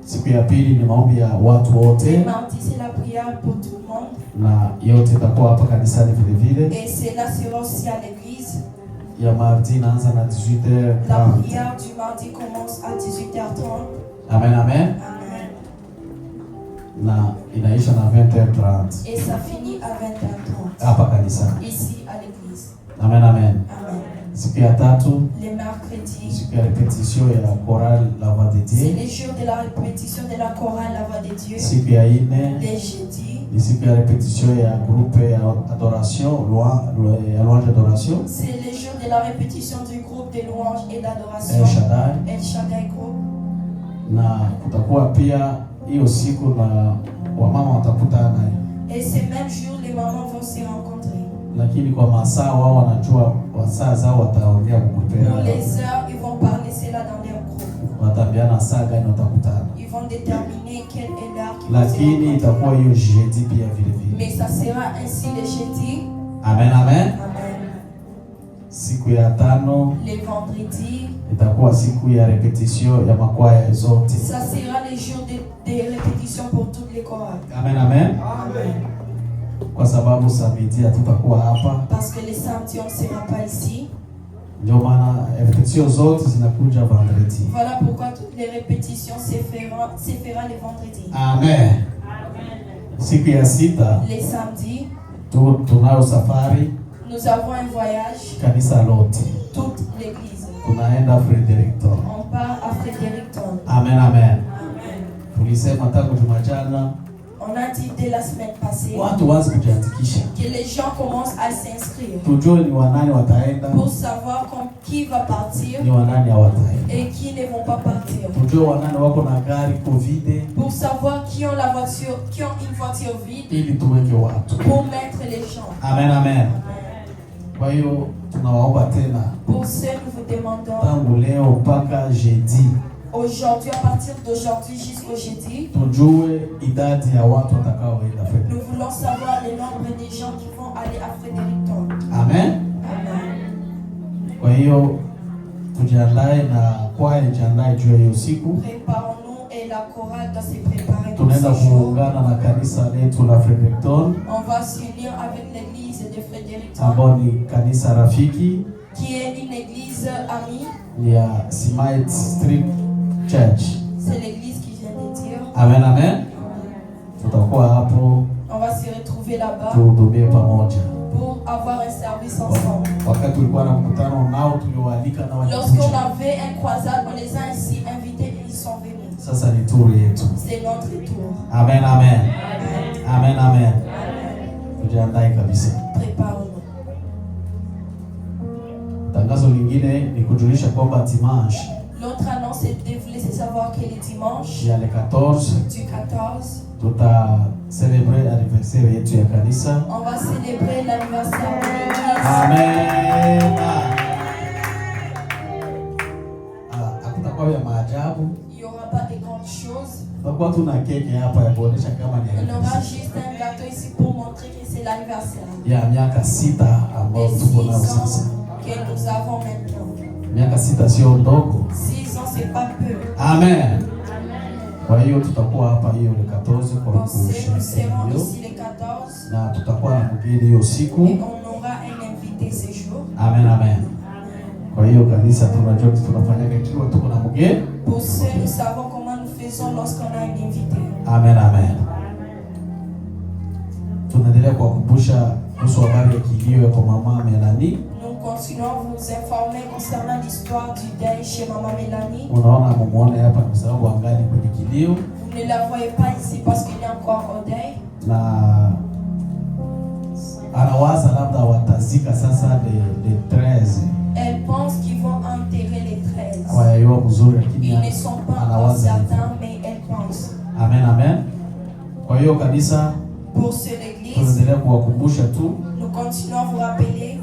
Siku ya pili ni maombi ya watu wote Mardi, c'est la prière pour tout le monde. na yote itakuwa hapa kanisani vile vile. Et cela sera aussi à l'église. Ya mardi inaanza na 18h30. La prière du mardi commence à 18h30. Amen, amen. Amen. Na inaisha na 20h30 Et ça finit à 20h30. hapa kanisani. Ici à l'église. Amen, amen. Amen. Siku ya tatu Les mercredis, siku ya repetition ya chorale La Voix de c'est Dieu. les jours de la répétition de la chorale La Voix de Dieu. Siku ya ine Les jeudis, ni siku ya repetition ya groupe ya adoration, ya louange adoration. c'est les jours de la répétition du groupe de louanges et d'adoration. El Shaddai. El Shaddai Group. Na kutakuwa pia hiyo siku na wamama watakutana, Et ces mêmes jours, les mamans vont se rencontrer. lakini kwa masaa wao wanajua wasaa zao wataongea Pour kukupeana, les heures, ils vont parler cela dans leur groupe. wataambiana saa gani watakutana, Ils vont déterminer quelle est l'heure qu'ils vont se lakini rencontrer. itakuwa hiyo jeudi pia vile vile. Mais ça sera ainsi le jeudi. Amen, amen. Amen. Siku ya tano Les vendredis, itakuwa siku ya repetition ya makwaya zote. ça sera les jours de répétition pour toutes les chorales. Amen, amen. Kwa sababu samedi hatutakuwa hapa, Parce que les samedis, on ne sera pas ici. ndio maana repetition zote zinakuja vendredi. Voilà pourquoi toutes les répétitions se fera les vendredis. Amen. Siku ya sita Les samedis, tunayo safari nous avons un voyage, kanisa lote, toute l'église. tunaenda Fredericton. On part à Fredericton. Amen, amen. Amen. Tulisema tangu Jumajana On a dit dès la semaine passée watu waanze kujiandikisha, que les gens commencent à s'inscrire tujue ni wanani wataenda, pour savoir qui va partir ni wanani hawataenda, et qui ne vont pas partir. tujue wanani wako na gari covid, Pour savoir qui ont la voiture, qui ont une voiture vide, ili tuweke watu. pour mettre les gens. Amen, amen. Kwa hiyo tunawaomba tena Pour ce, nous vous demandons tangu leo mpaka jeudi aujourd'hui, à partir d'aujourd'hui jusqu'au jeudi, tujue idadi ya watu watakaoenda Fredericton. nous voulons savoir le nombre de gens qui vont aller à Fredericton. Amen. Amen. Kwa hiyo tujiandae na kwaya jiandae juu ya hiyo siku. Préparons-nous et la chorale doit se préparer pour Tunaenda ce jour. kuungana na kanisa letu la Fredericton On va s'unir avec l'église de Fredericton, ambao ni kanisa rafiki qui est une église amie. ya Smite Street Church. C'est l'église qui vient de dire. Amen, amen. Tutakuwa hapo On va se retrouver là-bas tuhudumie pamoja. pour avoir un service ensemble. Wakati tulikuwa na mkutano nao tuliwaalika na Lorsqu'on walikuja. avait un croisade, on les a ainsi invités et ils sont venus. Sasa ni tour yetu. C'est notre tour. Amen, amen. Amen, amen. Tujiandae kabisa. Préparons-nous. Tangazo lingine ni kujulisha kwamba dimanche L'autre annonce est de vous laisser savoir que le dimanche ya le 14 du 14, tuta celebrate anniversaire yetu ya kanisa. on va célébrer l'anniversaire de l'église. Amen. Hakutakuwa ya maajabu. Il n'y aura pas de grandes choses. Tutakuwa tuna keki hapa ya kuonesha kama ni On aura anniversaire juste un gâteau ici pour montrer que c'est l'anniversaire. ya miaka 6 ambayo Les tuko 6 nayo sasa. ans que nous avons maintenant. Miaka 6 sio ndogo. 6 ans, c'est pas peu. Amen. Kwa hiyo tutakuwa hapa hiyo le 14 kwa Nous kusherehekea serons hiyo, ici le 14 na tutakuwa na mgeni hiyo siku. et on aura un invité ce jour. Amen, amen. Kwa hiyo kanisa tunajua tunafanyaga ikiwa tuko na mgeni. Pour ce, nous savons comment nous faisons lorsqu'on a un invité. Amen, amen. Tunaendelea kuwakumbusha kuhusu habari ya kilio ya kwa mama Melanie. Nous continuons à vous informer concernant l'histoire du deuil chez Maman Mélanie. Unaona mumuone hapa kwa sababu angali kwenye kilio Vous ne la voyez pas ici parce qu'elle est encore au deuil. na anawaza labda watazika sasa le 13. Elle pense qu'ils vont enterrer les 13. Hawayajua mzuri lakini Ils ne sont pas encore anawaza hivyo. certains, mais elle pense. Amen, amen. Kwa hiyo kanisa Pour ce, l'église, tunaendelea kuwakumbusha tu nous continuons à vous rappeler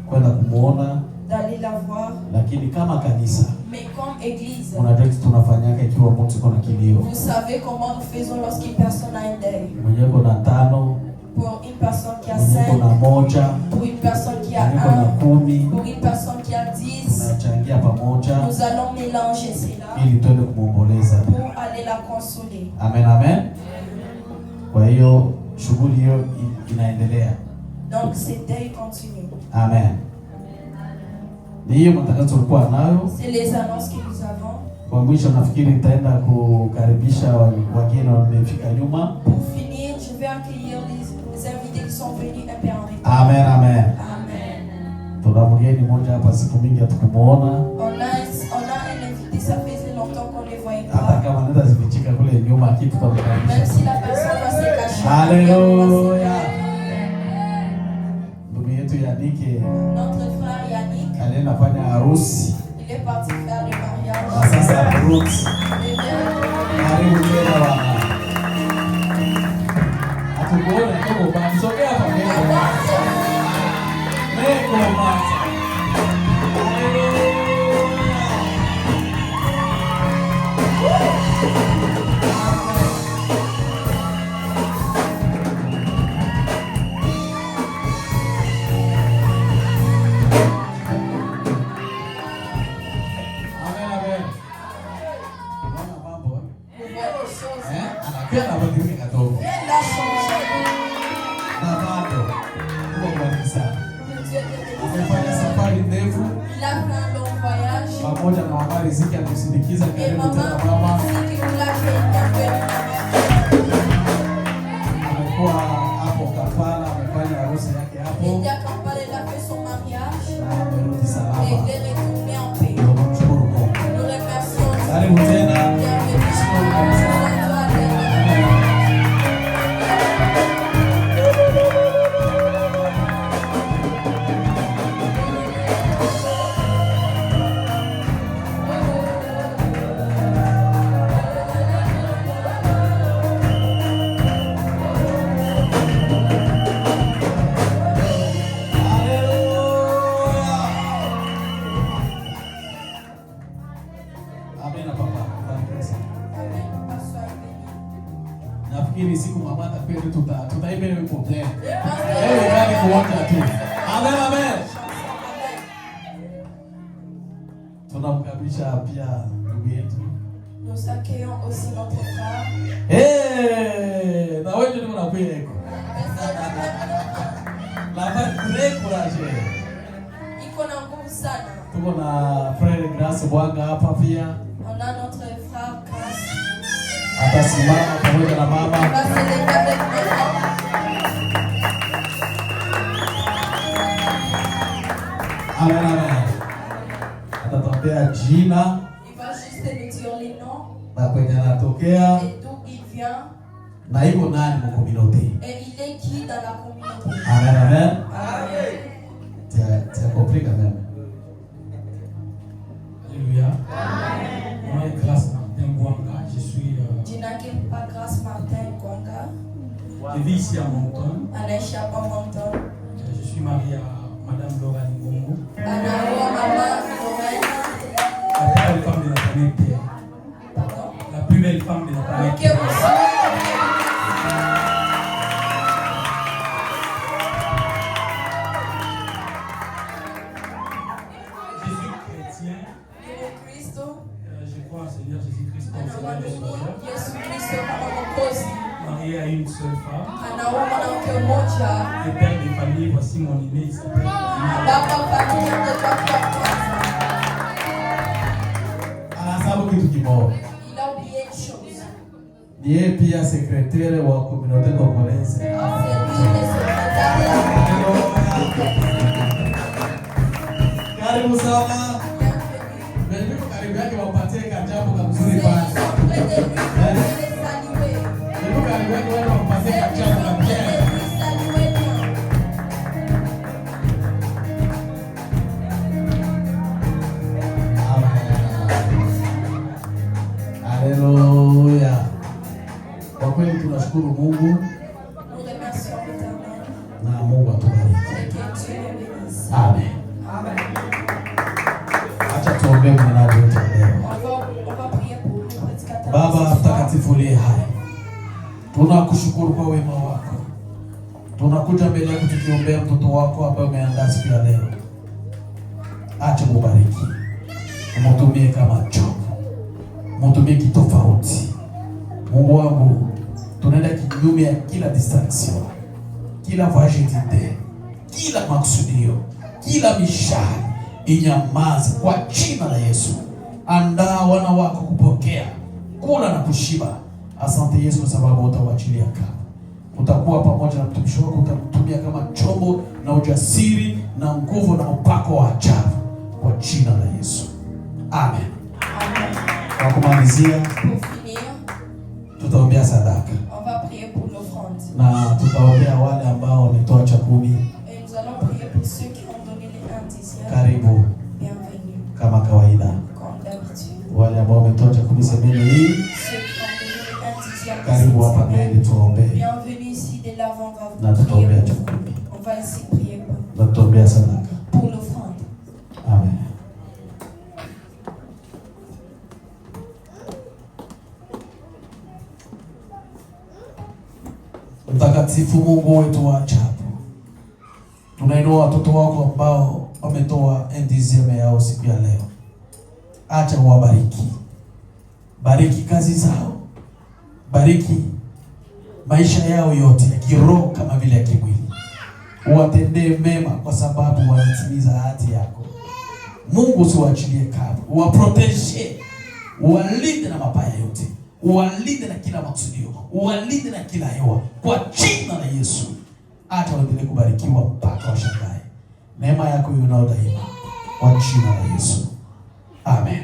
kwenda kumuona, d'aller la voir. lakini kama kanisa Mais comme église, unajua kitu tunafanyaka ikiwa mtu iko na kilio. vous savez comment nous faisons lorsqu'une personne a un deuil. Mwenye iko na 5, Pour une personne qui a mwenye iko 5, na 1, pour une personne qui a mwenye iko na 1, 10, pour une personne qui a 10, tunachangia pamoja nous allons mélanger cela ili twende kumwomboleza. pour aller la consoler. Amen, amen. Kwa hiyo shughuli hiyo inaendelea. Donc ce deuil continue. Amen. Ni hiyo matangazo tulikuwa nayo. C'est les annonces que nous avons. Kwa mwisho nafikiri nitaenda kukaribisha wageni wamefika nyuma. Pour finir, je vais accueillir les invités qui sont venus un peu en retard. Amen, amen. Amen. Tuna mgeni mmoja hapa, siku mingi hatukumuona. On a un invité, ça faisait longtemps qu'on ne le voyait Hata pas. kama nenda zipichika kule nyuma kitu Même tutamkaribisha. si la personne va se cacher. Haleluya. Ndugu yetu Yanike Notre frère Yannick, alienda fanya harusi. il est parti faire le Na mariage. sasa arudi. Et bien, Karibu tena bwana. Hatukuona kama bado sogea hapa mbele. Meko mata. Amen, amen. Unaona mambo? on voit les choses. Anapenda badilika kidogo. Elle a changé. Na bado. Mungu akubariki sana. Dieu te bénisse. Amefanya safari ndefu Il a fait un long voyage. pamoja na mama Riziki atusindikiza Et karibu maman, tena mama. c'est qui nous l'a fait. Amekuwa hapo Kampala, amefanya harusi yake Il hapo dit à Kampala, il a fait son mariage. na amerudi Et salama. il est retourné en paix. Tunamshukuru Mungu. Nous remercions. Karibu tena. Bienvenue. Amina papa. Bariki sana. Amen. Papa, sois béni. Nafikiri siku mama atapenda tutaimba ile wimbo tena. Je pense que- Wewe bali kuota tu. Amen, amen. Tunamkaribisha pia ndugu yetu. Nous accueillons aussi notre frère. Na wewe ndio unakuja eko. La très courageux. Iko na nguvu sana. Tuko na Frere Grace Bwanga hapa pia. On a notre frère Grace. Atasimama pamoja na On mama. va célébrer avec maman. Amen, amen. Atatuambia jina Il va juste nous dire les noms. na kwenye anatokea et d'où il vient na iko nani mu communauté. et il est qui dans la communauté. Amen, amen. Amen. C'est compris quand même. Alléluia. Moi, Grâce Martin Gwanga, je suis. Je n'inquiète pas Grâce Martin Gwanga. Je vis ici à Monton. Anaishi hapa Monton. Je suis marié à Madame Laura Ngongo. Anaoa mama Lorena. La plus belle femme de la planète Terre. Pardon. La plus belle femme de la planète Ok, Terre. Je suis chrétien. Je crois en Seigneur Jésus-Christ comme Seigneur et Sauveur. Yesu Kristo kama Mwokozi. Marié à une seule femme. Anaoa mwanamke mmoja. Et père de famille, voici mon aîné, il s'appelle. Baba familia mtoto wake wa kwanza. Anasahau kitu kimoja. Il a oublié une chose. Yeye pia secrétaire wa communauté congolaise. C'est lui le secrétaire. Karibu sana. Ndio karibu yake wapatie kajabu kamzuri pale. Ndio karibu yake wao wapatie kajabu kamzuri. Haleluya. Kwa kweli tunashukuru Mungu na Mungu atubariki. Amen. Acha tuombe mwanadamu wetu leo. Baba mtakatifu uliye hai, tunakushukuru kwa wema wako. Tunakuja mbele yako tukiombea mtoto wako ambaye umeandaa siku ya leo. Acha mubariki. Umutumie kama chombo. Umutumie kitofauti. Mungu wangu, tunaenda kinyume ya kila distraction, kila vagité, kila maksudio, kila mishahara inyamaze kwa jina la Yesu. Andaa wana wako kupokea, kula na kushiba. Asante Yesu kwa sababu utawachilia kama. Utakuwa pamoja na mtumishi wako, utamtumia kama chombo na ujasiri na nguvu na upako wa ajabu kwa jina la Yesu. Amen. Amen. Kwa kumalizia, Pour finir, tutaombea sadaka. on va prier pour l'offrande. Na tutaombea wale ambao wametoa cha 10. Et nous allons prier pour ceux qui ont donné les 1 dixième. Karibu Bienvenue, kama kawaida. comme d'habitude. Wale ambao wametoa cha 10 semeni hii, Ceux qui ont donné les 1 dixième. karibu hapa mbele tuombe. Bienvenue ici de l'avant, on Na va tutaombea prier. cha 10. On va ici prier Na tutaombea sadaka. pour l'offrande. Amen. Mtakatifu Mungu wetu wa ajabu, tunainua watoto wako ambao wametoa 1 dixième yao siku ya leo. Acha uwabariki. Bariki kazi zao. Bariki maisha yao yote ya kiroho kama vile ya kimwili. Uwatendee mema kwa sababu wanatimiza ahadi yako. Mungu usiwaachilie kamwe. Uwaprotege. Uwalinde na mabaya yote. Uwalinde na kila maksudio. Uwalinde na kila hewa kwa jina la Yesu. Hata waendelee kubarikiwa mpaka washangae. Neema yako iwe nao daima kwa jina la Yesu. Amen.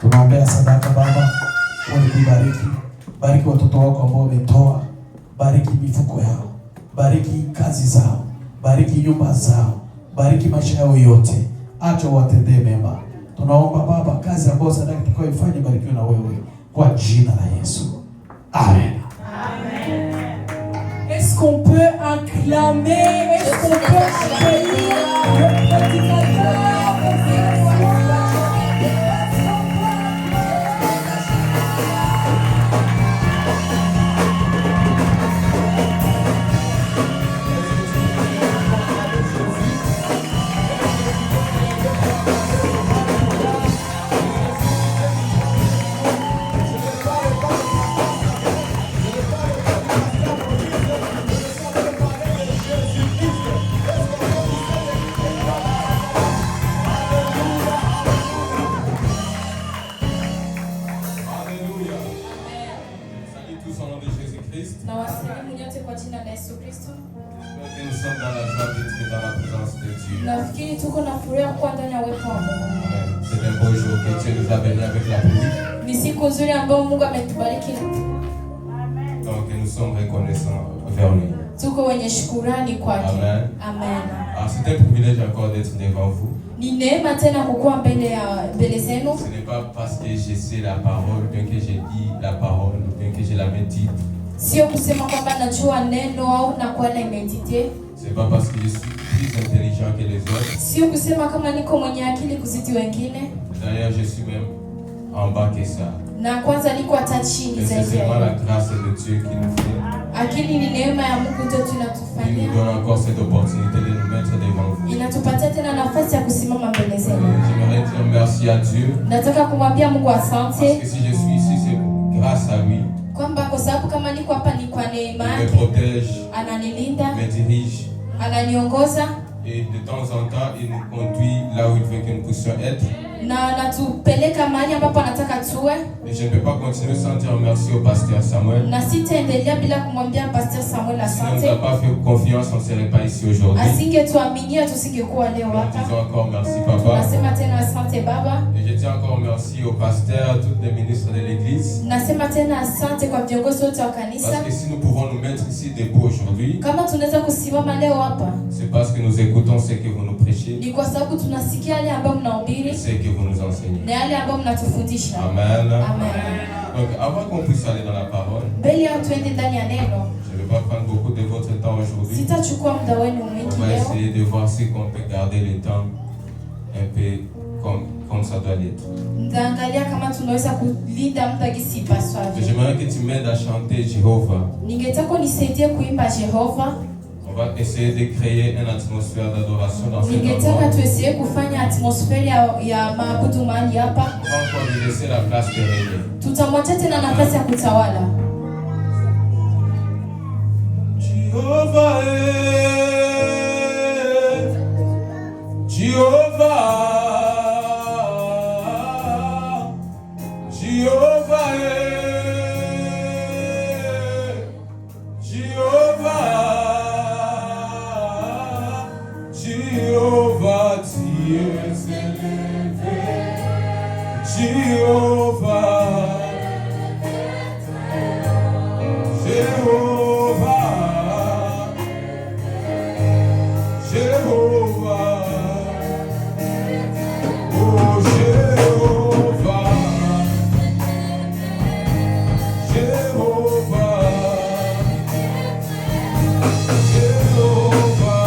Tunaombea sadaka Baba, ubariki. Bariki watoto wako ambao wametoa. Bariki mifuko yao. Bariki kazi zao. Bariki nyumba zao. Bariki maisha yao yote. Acha watendee mema. Tunaomba Baba, kazi ambayo sadaka itakayoifanya barikiwe na wewe kwa jina la Yesu. Amen. Est-ce qu'on peut acclamer? Est-ce qu'on peut accueillir le prédicateur? Na wasalimu nyote kwa jina la Yesu Kristo. Nous sommes dans la joie d'être dans la présence de Dieu. Nafikiri tuko na furaha kuwa ndani ya uwepo wa Mungu. C'est un beau jour que Dieu nous a bénis avec la pluie. Ni siku nzuri ambayo Mungu ametubariki. Donc nous sommes reconnaissants vers lui. Tuko wenye shukrani kwake. Amen. Amen. Alors c'est un privilège encore d'être devant vous. Ni neema tena kukuwa mbele zenu. Ce n'est pas parce que je sais la parole, bien que j'ai dit la parole, bien que je l'avais dit. Sio kusema kwamba najua neno au nakuwa na imedite. C'est pas parce que je suis plus intelligent que les autres. Sio kusema kama niko mwenye akili kuzidi wengine. D'ailleurs, je suis même en bas que ça. Na kwanza niko hata chini Mais c'est zaidi. seulement la grâce de Dieu qui nous fait. Akili ni neema ya Mungu ndio Il nous tunatufanyia. donne encore cette opportunité de nous mettre devant vous. Inatupatia tena nafasi ya kusimama mbele zenu. J'aimerais dire merci à Dieu. Nataka kumwambia Mungu Parce asante que si je suis ici, c'est grâce à lui. kwamba kwa sababu kama niko hapa ni kwa neema Il me yake. protège, Ananilinda, me dirige. ananiongoza Et de temps en temps, il nous conduit là où il veut que nous puissions être. na anatupeleka mahali ambapo anataka tuwe. Et je ne peux pas continuer sans dire merci au pasteur Samuel. Na sitaendelea bila kumwambia Pastor Samuel S'il ne nous a asante. pas fait confiance, on ne serait pas ici aujourd'hui. Asingetuaminia tusingekuwa leo Nous hapa. disons encore merci, papa. Nasema tena asante baba. Et je dis encore merci au pasteur, à tous les ministres de l'église. Nasema tena asante kwa viongozi wote wa Parce kanisa. que si nous pouvons nous mettre ici debout aujourd'hui, Kama tunaweza kusimama leo hapa c'est parce que nous écoutons ce que vous nous prêchez ni kwa sababu tunasikia yale ambayo et mnahubiri ce que vous nous enseignez. na yale ambayo mnatufundisha. Amen. Amen. Donc avant qu'on puisse aller dans la parole, Mbele ya tuende ndani ya neno. je ne vais pas prendre beaucoup de votre temps aujourd'hui. Sitachukua muda wenu On mwingi va leo. essayer de voir si on peut garder le temps un peu comme ça doit l'être. Nitaangalia kama tunaweza kulinda muda gisi Et ipaswavyo. j'aimerais que tu m'aides à chanter Jéhovah. Ningetaka unisaidie kuimba Jehova. On va essayer de créer une atmosphère d'adoration dans cet Ningetaka endroit. tuesiye kufanya atmosferi ya maabudu mahali hapa. On va encore lui laisser la place de régner. Tutamwacha tena nafasi ya kutawala. Jéhovah, Jéhovah, Jéhovah, Jéhovah, Jéhovah, tu es élevé, Jéhovah, Jéhovah, Jéhovah, oh Jéhovah, Jéhovah, Jéhovah,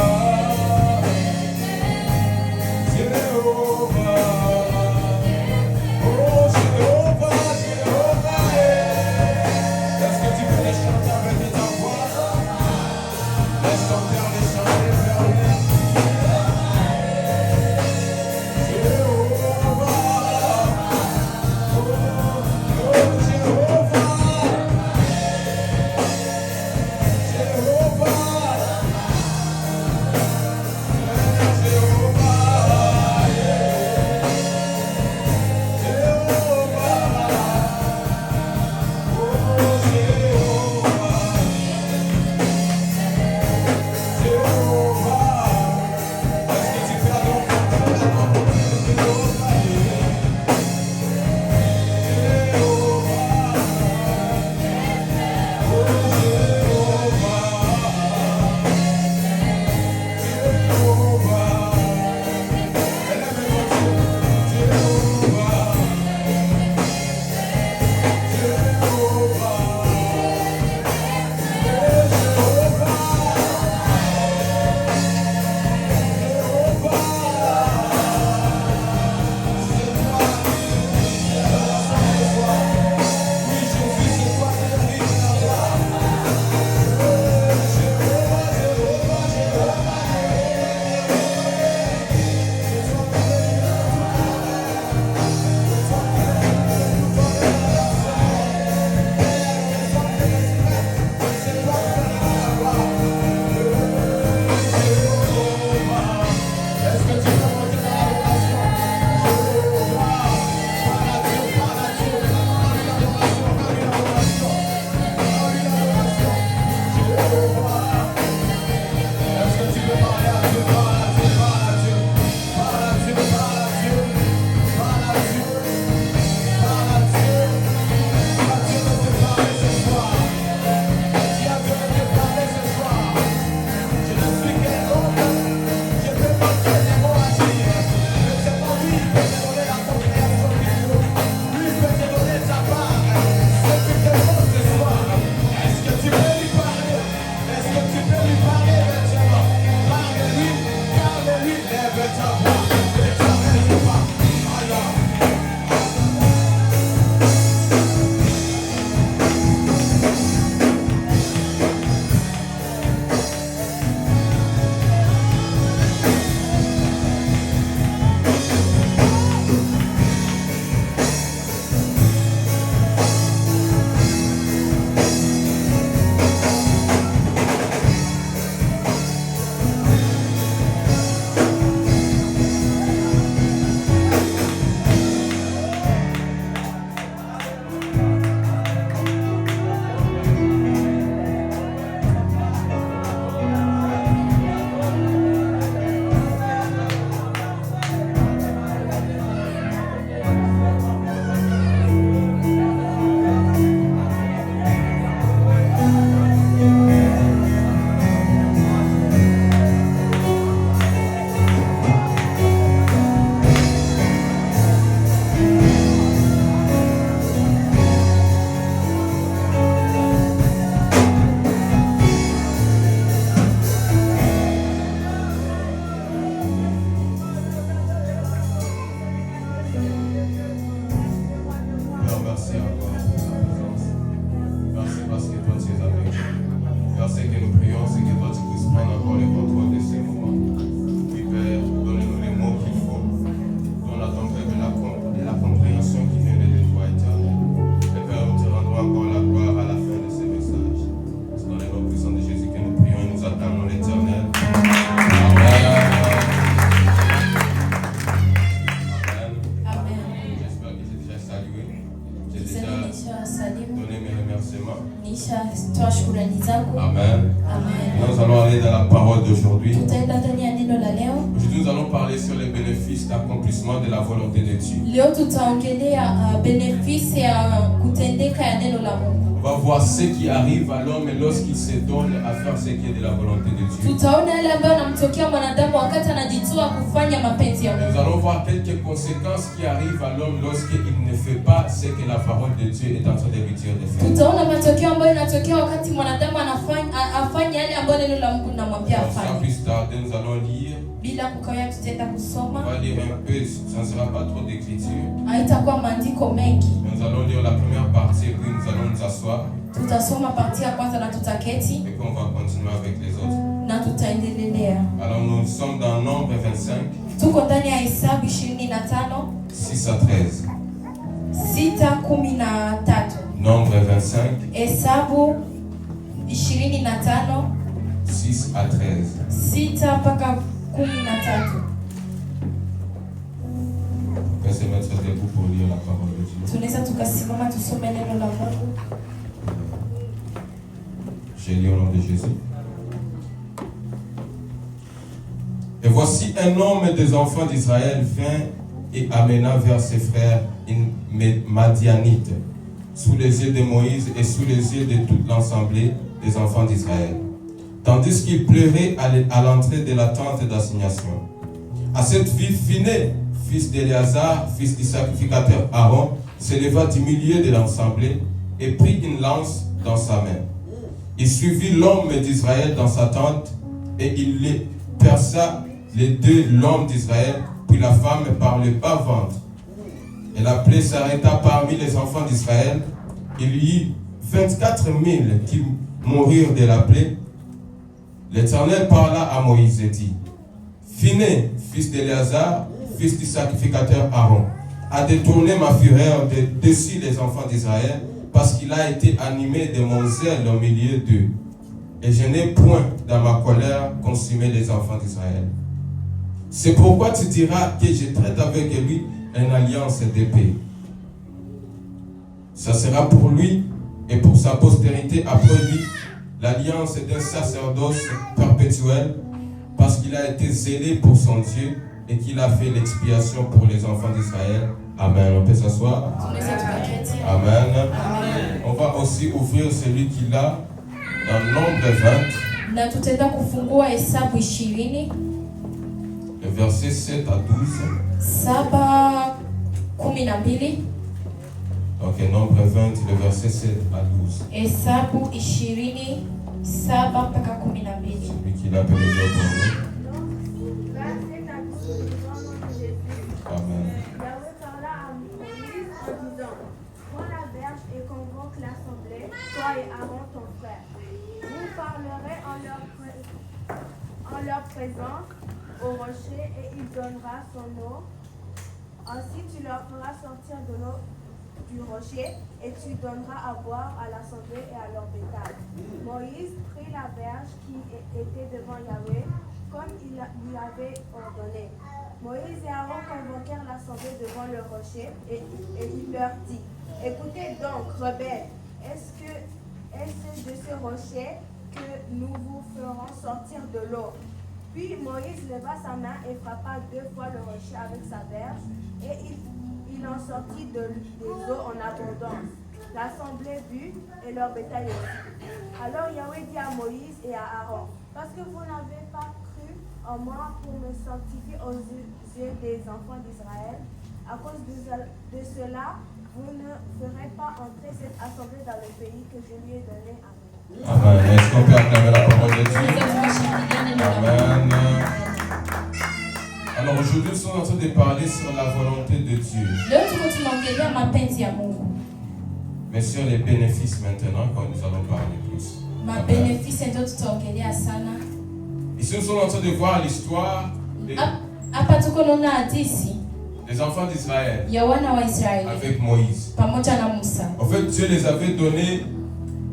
Jéhovah, oh Jéhovah. aujourd'hui. Tutaenda ndani ya neno la leo. Aujourd'hui, nous allons parler sur les bénéfices d'accomplissement de la volonté de Dieu. Leo tutaongelea benefisi ya kutendeka ya neno la Mungu. On va voir ce qui arrive à l'homme lorsqu'il se donne à faire ce qui est de la volonté de Dieu. Tutaona yale ambayo yanamtokea mwanadamu wakati anajitoa kufanya mapenzi ya Nous Mungu. allons voir quelques conséquences qui arrivent à l'homme lorsqu'il ne fait pas ce que la parole de Dieu est en train de lui dire de faire. Tutaona matokeo ambayo yanatokea wakati mwanadamu afanya yale ambayo neno la Mungu linamwambia Sans afanye. plus tarder, nous allons lire. Bila kukawia tutaenda On kusoma. va lire un peu, ça ne sera pas trop d'écriture. Haitakuwa maandiko mengi. Nous allons lire la première partie et puis nous allons nous asseoir. Tutasoma parti ya kwanza na tutaketi Et puis on va continuer avec les autres. na tutaendelea. Alors nous sommes dans Nombre 25, Tuko ndani ya Hesabu 25 6 à 13. 6:13. Nombre 25, Hesabu 25 6 à 13. 6 mpaka 13. On peut se mettre debout pour lire la parole de Dieu. Tunaweza tukasimama tusome neno la Mungu. J'ai lu au nom de Jésus. Et voici un homme des enfants d'Israël vint et amena vers ses frères une Madianite, sous les yeux de Moïse et sous les yeux de toute l'assemblée des enfants d'Israël, tandis qu'il pleurait à l'entrée de la tente d'assignation. À cette vue, Phiné, fils d'Éléazar, fils du sacrificateur Aaron, s'éleva du milieu de l'assemblée et prit une lance dans sa main. Il suivit l'homme d'Israël dans sa tente et il les perça les deux, l'homme d'Israël, puis la femme par le bas-ventre. Et la plaie s'arrêta parmi les enfants d'Israël. Il y eut 24 000 qui moururent de la plaie. L'Éternel parla à Moïse et dit: Phiné, fils d'Éléazar, fils du sacrificateur Aaron, a détourné ma fureur de dessus les enfants d'Israël, parce qu'il a été animé de mon zèle au milieu d'eux. Et je n'ai point dans ma colère consumé les enfants d'Israël. C'est pourquoi tu diras que je traite avec lui une alliance d'épée. Ça sera pour lui et pour sa postérité après lui l'alliance d'un sacerdoce perpétuel, parce qu'il a été zélé pour son Dieu et qu'il a fait l'expiation pour les enfants d'Israël. Amen. On peut s'asseoir. Amen. On va aussi ouvrir celui qui l'a dans Nombre 20. Na tutaenda kufungua Hesabu 20 le verset 7 à 12. 7:12. Ok, Nombre 20, le verset 7 à 12. Hesabu 20 7 mpaka 12. Celui qui l'a peut le dire pour nous. Amen. Yahweh parla à Moïse en disant: Prends la verge et convoque l'assemblée, toi et Aaron ton frère. Vous parlerez en leur présence au rocher et il donnera son eau. Ensuite tu leur feras sortir de l'eau du rocher et tu donneras à boire à l'assemblée et à leur bétail. Moïse prit la verge qui était devant Yahweh comme il lui avait ordonné. Moïse et Aaron convoquèrent l'assemblée devant le rocher et il leur dit: Écoutez donc, rebelles, est-ce de ce rocher que nous vous ferons sortir de l'eau? Puis Moïse leva sa main et frappa 2 fois le rocher avec sa verge, et il en sortit des eaux en abondance. L'assemblée but et leur bétail aussi. Alors Yahweh dit à Moïse et à Aaron: Parce que vous n'avez pas cru en moi pour me sanctifier aux yeux des enfants d'Israël, à cause de cela, vous ne ferez pas entrer cette assemblée dans le pays que je lui ai donné à vous. Amen. Est-ce qu'on peut acclamer la parole de Dieu? Amen. Alors aujourd'hui, nous sommes en train de parler sur la volonté de Dieu. Mais sur les bénéfices maintenant, quand nous allons parler plus. Ici, nous sommes en train de voir l'histoire des enfants d'Israël avec Moïse. En fait, Dieu les avait donné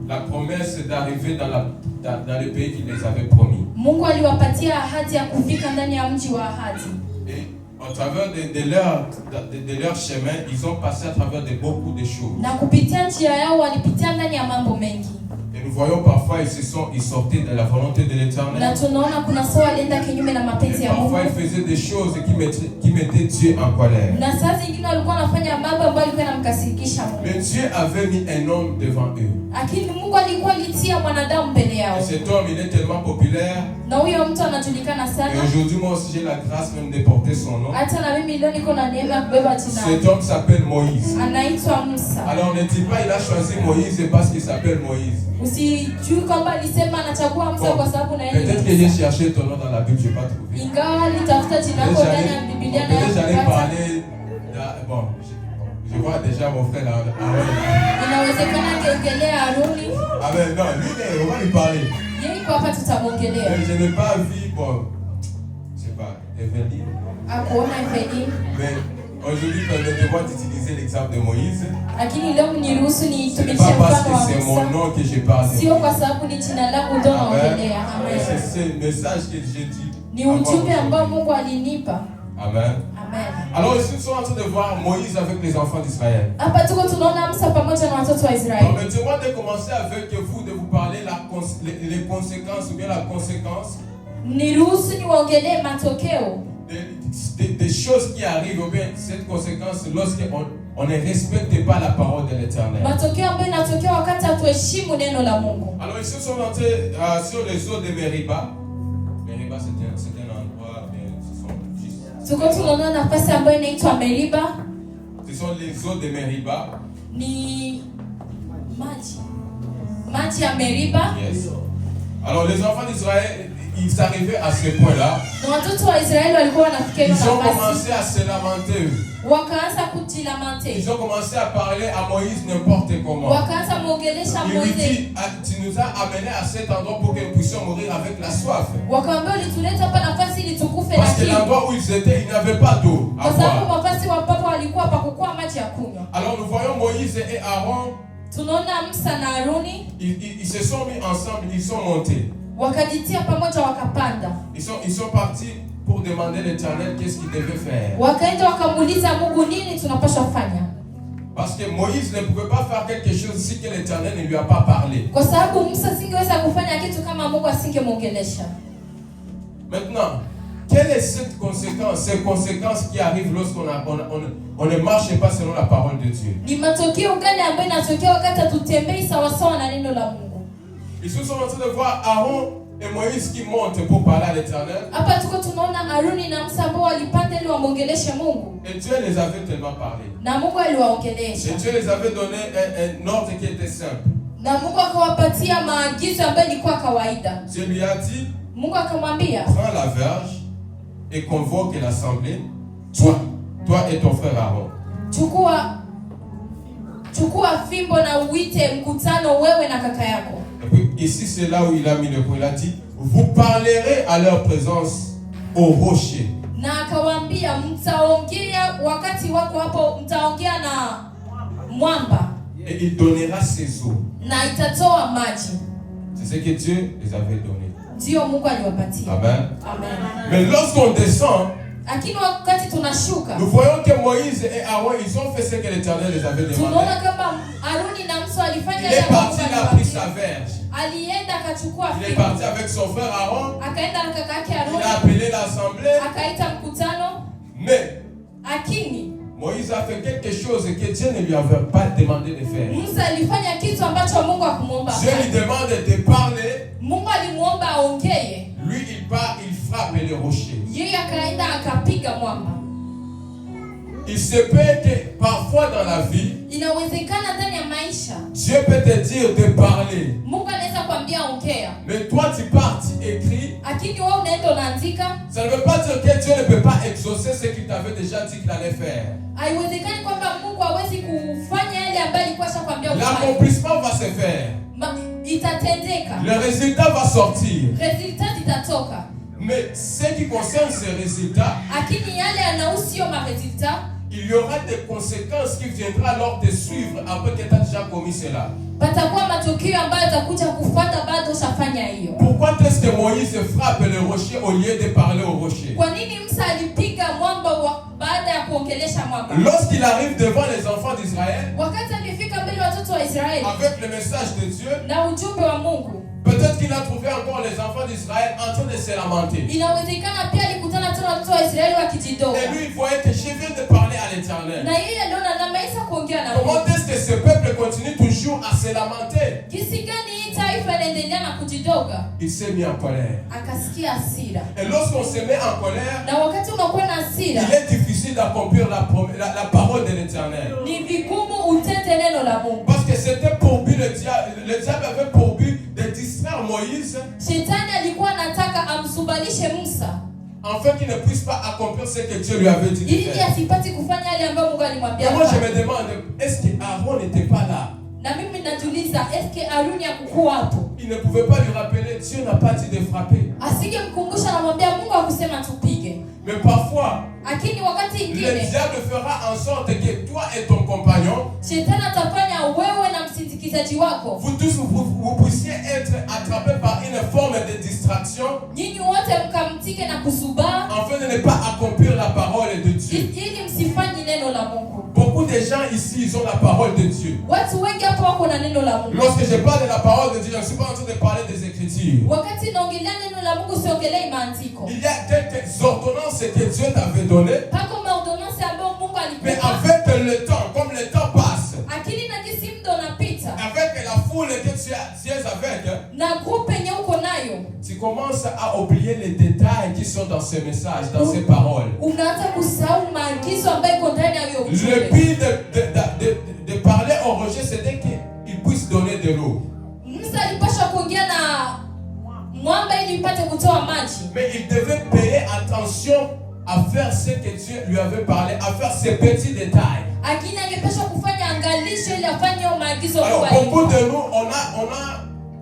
la promesse d'arriver dans le pays qu'il les avait promis. Et au travers de leur chemin, ils ont passé à travers beaucoup de choses. Et nous voyons parfois ils sortaient de la volonté de l'Éternel. Na tunaona kuna saa walienda kinyume na mapenzi ya Mungu. Parfois ils faisaient des choses qui mettaient Dieu en colère. Na saa zingine walikuwa wanafanya mambo ambayo yalikuwa yanamkasirikisha Mungu. Mais Dieu avait mis un homme devant eux. Lakini Mungu alikuwa alitia mwanadamu mbele yao. Et cet homme, il est tellement populaire. Na huyo mtu anajulikana sana. Et aujourd'hui, moi aussi, j'ai la grâce même de porter son nom. Hata na mimi leo niko na neema ya kubeba jina. Cet homme s'appelle Moïse. Anaitwa Musa. Alors ne dis pas il a choisi Moïse parce qu'il s'appelle Moïse. Usijui kwamba alisema anachagua Musa kwa sababu na yeye. Peut-être que j'ai cherché ton nom dans la Bible, je n'ai pas trouvé. Ingawa nitafuta jina lako ndani ya Biblia na peut-être j'allais parler bon, je vois déjà mon frère là. Inawezekana angeongelea Haruni. Ah ben non, lui on va lui parler. Yeye kwa hapa tutamwongelea. Je n'ai pas vu bon, je sais pas, Eveline. Akuona Eveline. Mais aujourd'hui, permettez-moi d'utiliser l'exemple de Moïse. Lakini leo mniruhusu Ce n'est nitumie pas parce mfano wa que c'est mon Musa. nom que je parle. Sio kwa sababu ni jina langu ndio naongelea. Amen. C'est le message que j'ai dit. Ni ujumbe ambao Mungu alinipa. Amen. Amen. Alors ici nous sommes en train de voir Moïse avec les enfants d'Israël. Hapa tuko tunaona Musa pamoja na watoto wa Israeli. Permettez-moi de commencer avec vous, de vous parler les conséquences ou bien la conséquence. Niruhusu niwaongelee matokeo. Des choses qui arrivent ou bien cette conséquence lorsqu'on ne respecte pas la parole de l'Éternel. Matokeo ambayo inatokea wakati hatuheshimu neno la Mungu. Alors ici nous sommes entrés sur les eaux de Meriba. Meriba c'est un endroit, mais ce sont juste. Tuko tunaona nafasi ambayo inaitwa Meriba. Ce sont les eaux de Meriba. Ni maji ya Meriba. Yes. Alors les enfants d'Israël, ils arrivaient à ce point-là. Na watoto wa Israeli walikuwa wanafikia hiyo Ils ont nafasi. commencé à se lamenter. Wakaanza kujilamante. Ils ont commencé à parler à Moïse n'importe comment. Wakaanza muongelesha Ils lui Moïse. disent, tu nous as amenés à cet endroit pour que nous puissions mourir avec la soif. Wakaambia ulituleta hapa nafasi ili tukufe na Parce que kiu. l'endroit où ils étaient, ils n'avaient pas d'eau à Kwa sababu boire. mafasi wa papa walikuwa pakukua maji ya kunywa. Alors nous voyons Moïse et Aaron, Tunaona Musa na Haruni ils se sont mis ensemble, ils sont montés. wakajitia pamoja wakapanda. Ils sont partis pour demander à l'Éternel qu'est-ce qu'ils devaient faire. Wakaenda wakamuuliza Mungu nini tunapaswa kufanya. Parce que Moïse ne pouvait pas faire quelque chose si que l'Éternel ne lui a pas parlé. Kwa sababu Musa singeweza kufanya kitu kama Mungu asingemuongelesha. Maintenant, quelle est cette conséquence, ces conséquences qui arrivent lorsqu'on ne marche pas selon la parole de Dieu? Ni matokeo gani ambayo inatokea wakati hatutembei sawasawa na neno la Mungu? Ils sont en train de voir Aaron et Moïse qui montent pour parler à l'Éternel. Hapa tuko tunaona Haruni na Musa ambao walipanda ili wamuongeleshe Mungu. Et Dieu les avait tellement parlé. Na Mungu aliwaongelesha. Et Dieu les avait donné un ordre qui était simple. Na Mungu akawapatia maagizo ambayo ilikuwa kawaida. Dieu lui a dit, Mungu akamwambia, prends la verge et convoque l'assemblée, toi et ton frère Aaron. Chukua fimbo na uite mkutano wewe na kaka yako. Et puis ici c'est là où il a mis le point. Il a dit, vous parlerez à leur présence au rocher. Na akawaambia mtaongea wakati wako hapo, mtaongea na mwamba. Et il donnera ses eaux. Na itatoa maji. C'est ce que Dieu les avait donné. Ndio Mungu aliwapatia. Amen. Amen. Mais lorsqu'on descend, lakini wakati tunashuka, nous voyons que Moïse et Aaron, ils ont fait ce que l'Éternel les avait demandé. Tunaona kama Haruni na Musa walifanya. Il est parti, il a pris sa verge. Alienda akachukua fimbo. Il est parti avec son frère Aaron. Akaenda na kaka yake Haruni. Il a appelé l'assemblée. Akaita mkutano. Mais lakini Moïse a fait quelque chose que Dieu ne lui avait pas demandé de faire. Musa alifanya kitu ambacho Mungu hakumuomba. Dieu lui demande de parler. Mungu alimuomba aongee. Lui il part, il frappe le rocher. Yeye akaenda akapiga mwamba. Il se peut que parfois dans la vie, inawezekana ndani ya maisha, Dieu peut te dire de parler. Mungu anaweza kuambia ongea. Mais toi tu pars, tu écris. Lakini wewe unaenda unaandika. Ça ne veut pas dire que Dieu ne peut pas exaucer ce qu'il t'avait déjà dit qu'il allait faire. Haiwezekani kwamba Mungu hawezi kufanya yale ambayo alikuwa ashakwambia ufanye. L'accomplissement va se faire. Itatendeka. Le résultat va sortir. Résultat itatoka. Mais ce qui concerne ces résultats, lakini yale yanahusu ma résultats, il y aura des conséquences qui viendront alors te suivre après que tu as déjà commis cela. Patakuwa matokeo ambayo yatakuja kufuata bado ushafanya hiyo. Pourquoi est-ce que Moïse frappe le rocher au lieu de parler au rocher? Kwa nini Musa alipiga mwamba baada ya kuongelesha mwamba? Lorsqu'il arrive devant les enfants d'Israël, wakati alifika mbele watoto wa Israeli avec le message de Dieu, na ujumbe wa Mungu. peut-être qu'il a trouvé encore les enfants d'Israël en train de se lamenter. Inawezekana pia alikutana tena watoto wa Israeli wakijidoga. Et lui, il voyait que je viens de parler à l'Éternel. Na yeye aliona na maisha kuongea na Comment Mungu. est-ce que ce peuple continue toujours à se lamenter? Jinsi gani hii taifa inaendelea na kujidoga? Il s'est mis en colère. Akasikia hasira. Et lorsqu'on se met en colère, Na wakati unakuwa na hasira, il est difficile d'accomplir la parole de l'Éternel. ni vigumu utende neno la Mungu. Parce que c'était pour but, le diable avait pour but de distraire Moïse, Shetani alikuwa anataka amsubalishe Musa afin qu'il ne puisse pas accomplir ce que Dieu lui avait dit de ili faire. asipati kufanya yale ambayo Mungu alimwambia. Et moi je me demande, est-ce qu'Aaron n'était pas là? Na mimi najiuliza, eske Aruni hakukuwa hapo? Il ne pouvait pas lui rappeler, Dieu n'a pas dit de frapper. Asingemkumbusha na mwambia Mungu akusema tupige. Mais parfois, Lakini wakati le ingine diable fera en sorte que toi et ton compagnon, Shetani atafanya wewe na msindikizaji wako, vous tous vous puissiez être attrapés par une forme de distraction, nyinyi wote mkamtike na kusubaa afin de ne pas accomplir la parole de Dieu. ili msifanye neno la Mungu. Beaucoup de gens ici, ils ont la parole de Dieu. Watu wengi hapo wako na neno la Mungu. Lorsque je parle de la parole de Dieu, je ne suis pas en train de parler des Écritures. Wakati naongelea neno la Mungu siongelei maandiko. Il y a quelques ordonnances que Dieu t'avait données, Pako maordonansi ambayo Mungu mais alikupa. avec le temps, comme le temps passe, Akili na jinsi muda unapita avec la foule que tu es avec, na groupe yenye uko nayo, tu commences à oublier les détails qui sont dans ces messages, dans ces paroles. unaanza kusahau maagizo ambayo iko ndani ya hiyo Le ujumbe. but de parler au rocher, c'était qu'il puisse donner de l'eau. Musa alipaswa kuongea na mwamba ili ipate kutoa maji. Mais il devait payer attention à faire ce que Dieu lui avait parlé, à faire ces petits détails. Lakini angepaswa kufanya angalisho ili afanye hayo maagizo Alors, kwa beaucoup de nous,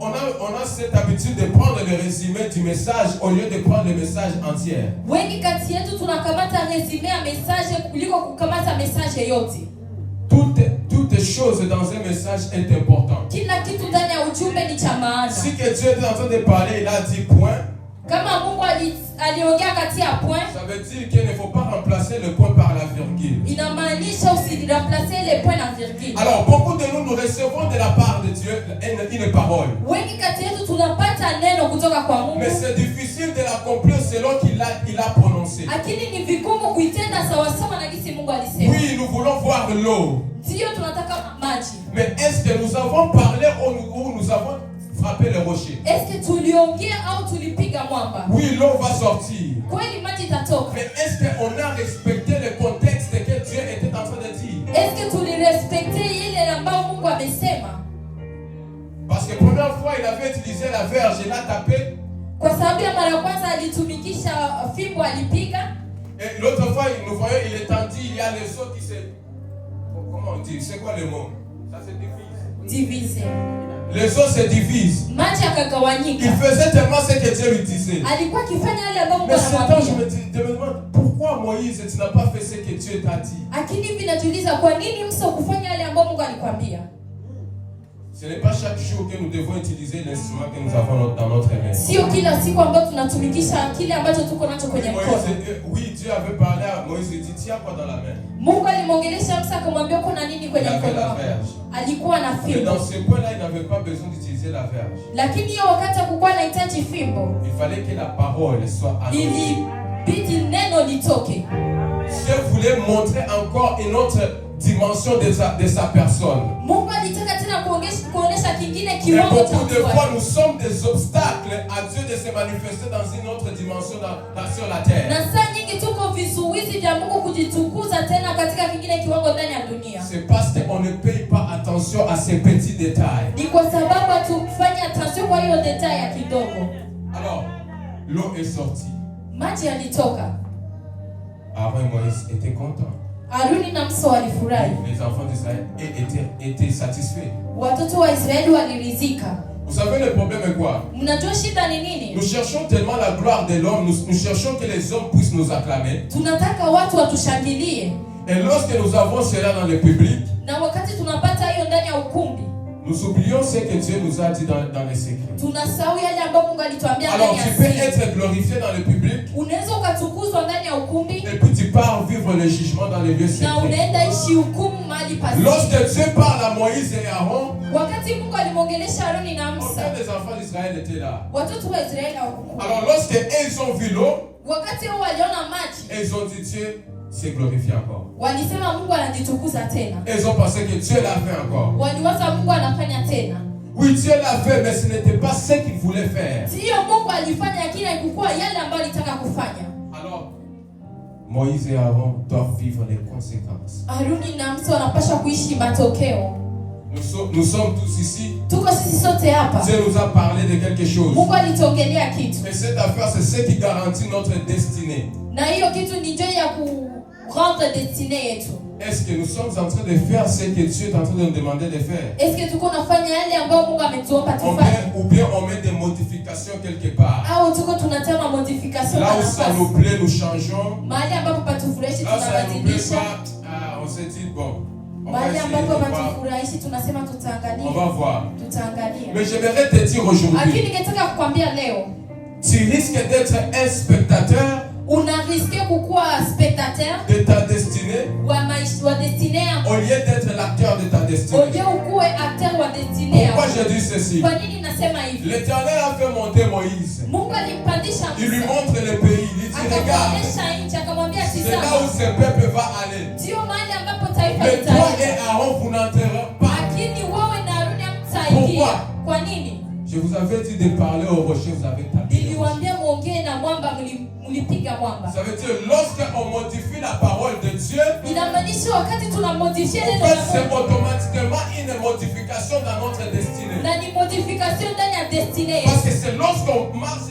on a cette habitude de prendre le résumé du message au lieu de prendre le message entier. wengi kati yetu tunakamata resume ya message kuliko kukamata message yote. Toute chose dans un message est importante. Kila kitu ndani ya ujumbe ni cha maana. Si que Dieu est en train de parler, il a dit point. Kama Mungu aliongea kati ya point, Ça veut dire qu'il ne faut pas remplacer le point par la virgule. inamaanisha usiremplacer les points na virgule. Alors, beaucoup de nous recevons de la part de Dieu une parole. Wengi kati yetu tunapata neno kutoka kwa Mungu, Mais c'est difficile de l'accomplir selon qu'il a prononcé. lakini ni vigumu kuitenda sawasawa na jinsi Mungu alisema. Oui, nous voulons voir l'eau. Ndio tunataka maji. Mais est-ce que nous avons parlé ou nous avons frappé le rocher? Eske tuliongea au tulipiga mwamba? Oui, l'eau va sortir. Kweli maji itatoka. Mais est-ce qu'on a respecté le contexte que Dieu était en train de dire? Eske tulirespekte ile ambayo Mungu amesema? Parce que la première fois, il avait utilisé la verge, il a tapé. Kwa sababu ya mara kwanza alitumikisha fimbo, alipiga. Et l'autre fois, nous voyons, il étendit, il y a les eaux qui se... Comment on dit? C'est quoi le mot? Ça se divise. Divise. Les eaux se divisent. Maji yakagawanyika. Il faisait tellement ce que Dieu lui disait. Alikuwa akifanya yale ambayo Mungu Mais ce temps, je anamwambia. me demande, pourquoi Moïse, tu n'as pas fait ce que Dieu t'a dit? Lakini hivi najiuliza, kwa nini Musa kufanya yale ambayo Mungu alikwambia? Ce n'est pas chaque jour que nous devons utiliser l'instrument que nous avons dans notre main. Sio kila siku ambayo tunatumikisha kile ambacho tuko nacho kwenye mkono. Oui, Dieu avait parlé à Moïse, il dit, tiens quoi dans la main? Mungu alimwongelesha Musa akamwambia uko na nini Il kwenye avait mkono la wako? verge. Alikuwa na Mais fimbo. dans ce point-là, il n'avait pas besoin d'utiliser la verge. Lakini hiyo wakati hakukuwa anahitaji fimbo. Il fallait que la parole soit annoncée. Ilibidi neno litoke. Dieu voulait montrer encore une autre dimension de sa personne. Mungu alitaka tena kuonesha kingine Mais kiwango cha beaucoup de utu fois, wake. nous sommes des obstacles à Dieu de se manifester dans une autre dimension sur la terre. Na saa nyingi tuko vizuizi vya Mungu kujitukuza tena katika kingine kiwango ndani ya dunia. C'est parce qu'on ne paye pas attention à ces petits détails. Ni kwa sababu hatufanye attention kwa hiyo detail ya kidogo. Alors, l'eau est sortie. Maji yalitoka. Aaron et Moïse étaient contents. Aruni na Musa walifurahi. Les enfants d'Israël étaient satisfaits. Watoto wa Israeli waliridhika. Vous savez le problème est quoi? Mnajua shida ni nini? Nous cherchons tellement la gloire de l'homme, nous cherchons que les hommes puissent nous acclamer. Tunataka watu watushangilie. Et lorsque nous avons cela dans le public, Na wakati tunapata hiyo ndani ya ukumbi, Nous oublions ce que Dieu nous a dit dans les secrets. Tunasahau yale ambayo Mungu alituambia Alors ndani tu ya peux siri. être glorifié dans le public Unaweza ukatukuzwa ndani ya ukumbi et puis tu pars vivre le jugement dans les lieux na secrets. unaenda ishi hukumu mahali pasiri. Lorsque Dieu parle à Moïse et Aaron, Wakati Mungu alimwongelesha Aroni na Musa, aucun des enfants d'Israël n'était là. watoto wa Israeli hawakuwa. Alors lorsque ils ont vu l'eau, Wakati wao waliona maji, ils ont dit Dieu s'est glorifié encore. walisema Mungu anajitukuza tena. Ils ont pensé que Dieu l'a fait encore. Waliwaza Mungu anafanya tena. Oui, Dieu l'a fait, mais ce n'était pas ce qu'il voulait faire. Sio Mungu alifanya, lakini haikuwa yale ambayo alitaka kufanya. Alors, Moïse et Aaron doivent vivre les conséquences. Aroni na Musa wanapaswa kuishi matokeo. Nous sommes tous ici. Tuko sisi sote hapa. Dieu nous a parlé de quelque chose. Mungu alituongelea kitu. Et cette affaire, c'est ce qui garantit notre destinée. Na hiyo kitu ni njia ya kurendre destinée yetu. Est-ce que nous sommes en train de faire ce que Dieu est en train de nous demander de faire? Est-ce que tuko nafanya yale ambayo Mungu ametuomba tufanye? Ou bien on met des modifications quelque part. Au tuko tunatema modification Là où ça nous plaît, nous changeons. mahali ambapo patufurahishi Là où ça nous plaît tunabadilisha. pas, on se dit bon, on va Mahali essayer ambapo de voir. patufurahishi tunasema tutaangalia. On va voir. Tutaangalia. Mais j'aimerais te dire Lakini aujourd'hui, ningetaka kukwambia leo, tu risques d'être un spectateur unariske kukuwa spectateur de ta destinée wa destinée yako. au lieu d'être l'acteur de ta destinée. Oje ukuwe acteur wa destinée yako. Pourquoi je dis ceci? Kwa nini nasema hivi? L'Éternel a fait monter Moïse. Mungu alimpandisha Il lui Musa. montre le pays. Il dit regarde, Akamwonyesha nchi, akamwambia c'est là où tizama. ce peuple va aller. Ndio mahali ambapo taifa Mais toi et litaenda. Aaron, vous n'entrerez pas. Lakini wewe na Haruni hamtaingia. Pourquoi? Kwa nini? Je vous avais dit de parler au rocher, vous avez tapé. Niliwaambia muongee na mwamba, mlipiga mwamba. Ça veut dire, lorsqu'on modifie la parole de Dieu, Inamaanisha wakati tunamodifia en neno fait, la c'est Mungu, automatiquement une modification dans notre destinée. na ni modification ndani ya destinée Parce yetu. que c'est lorsqu'on marche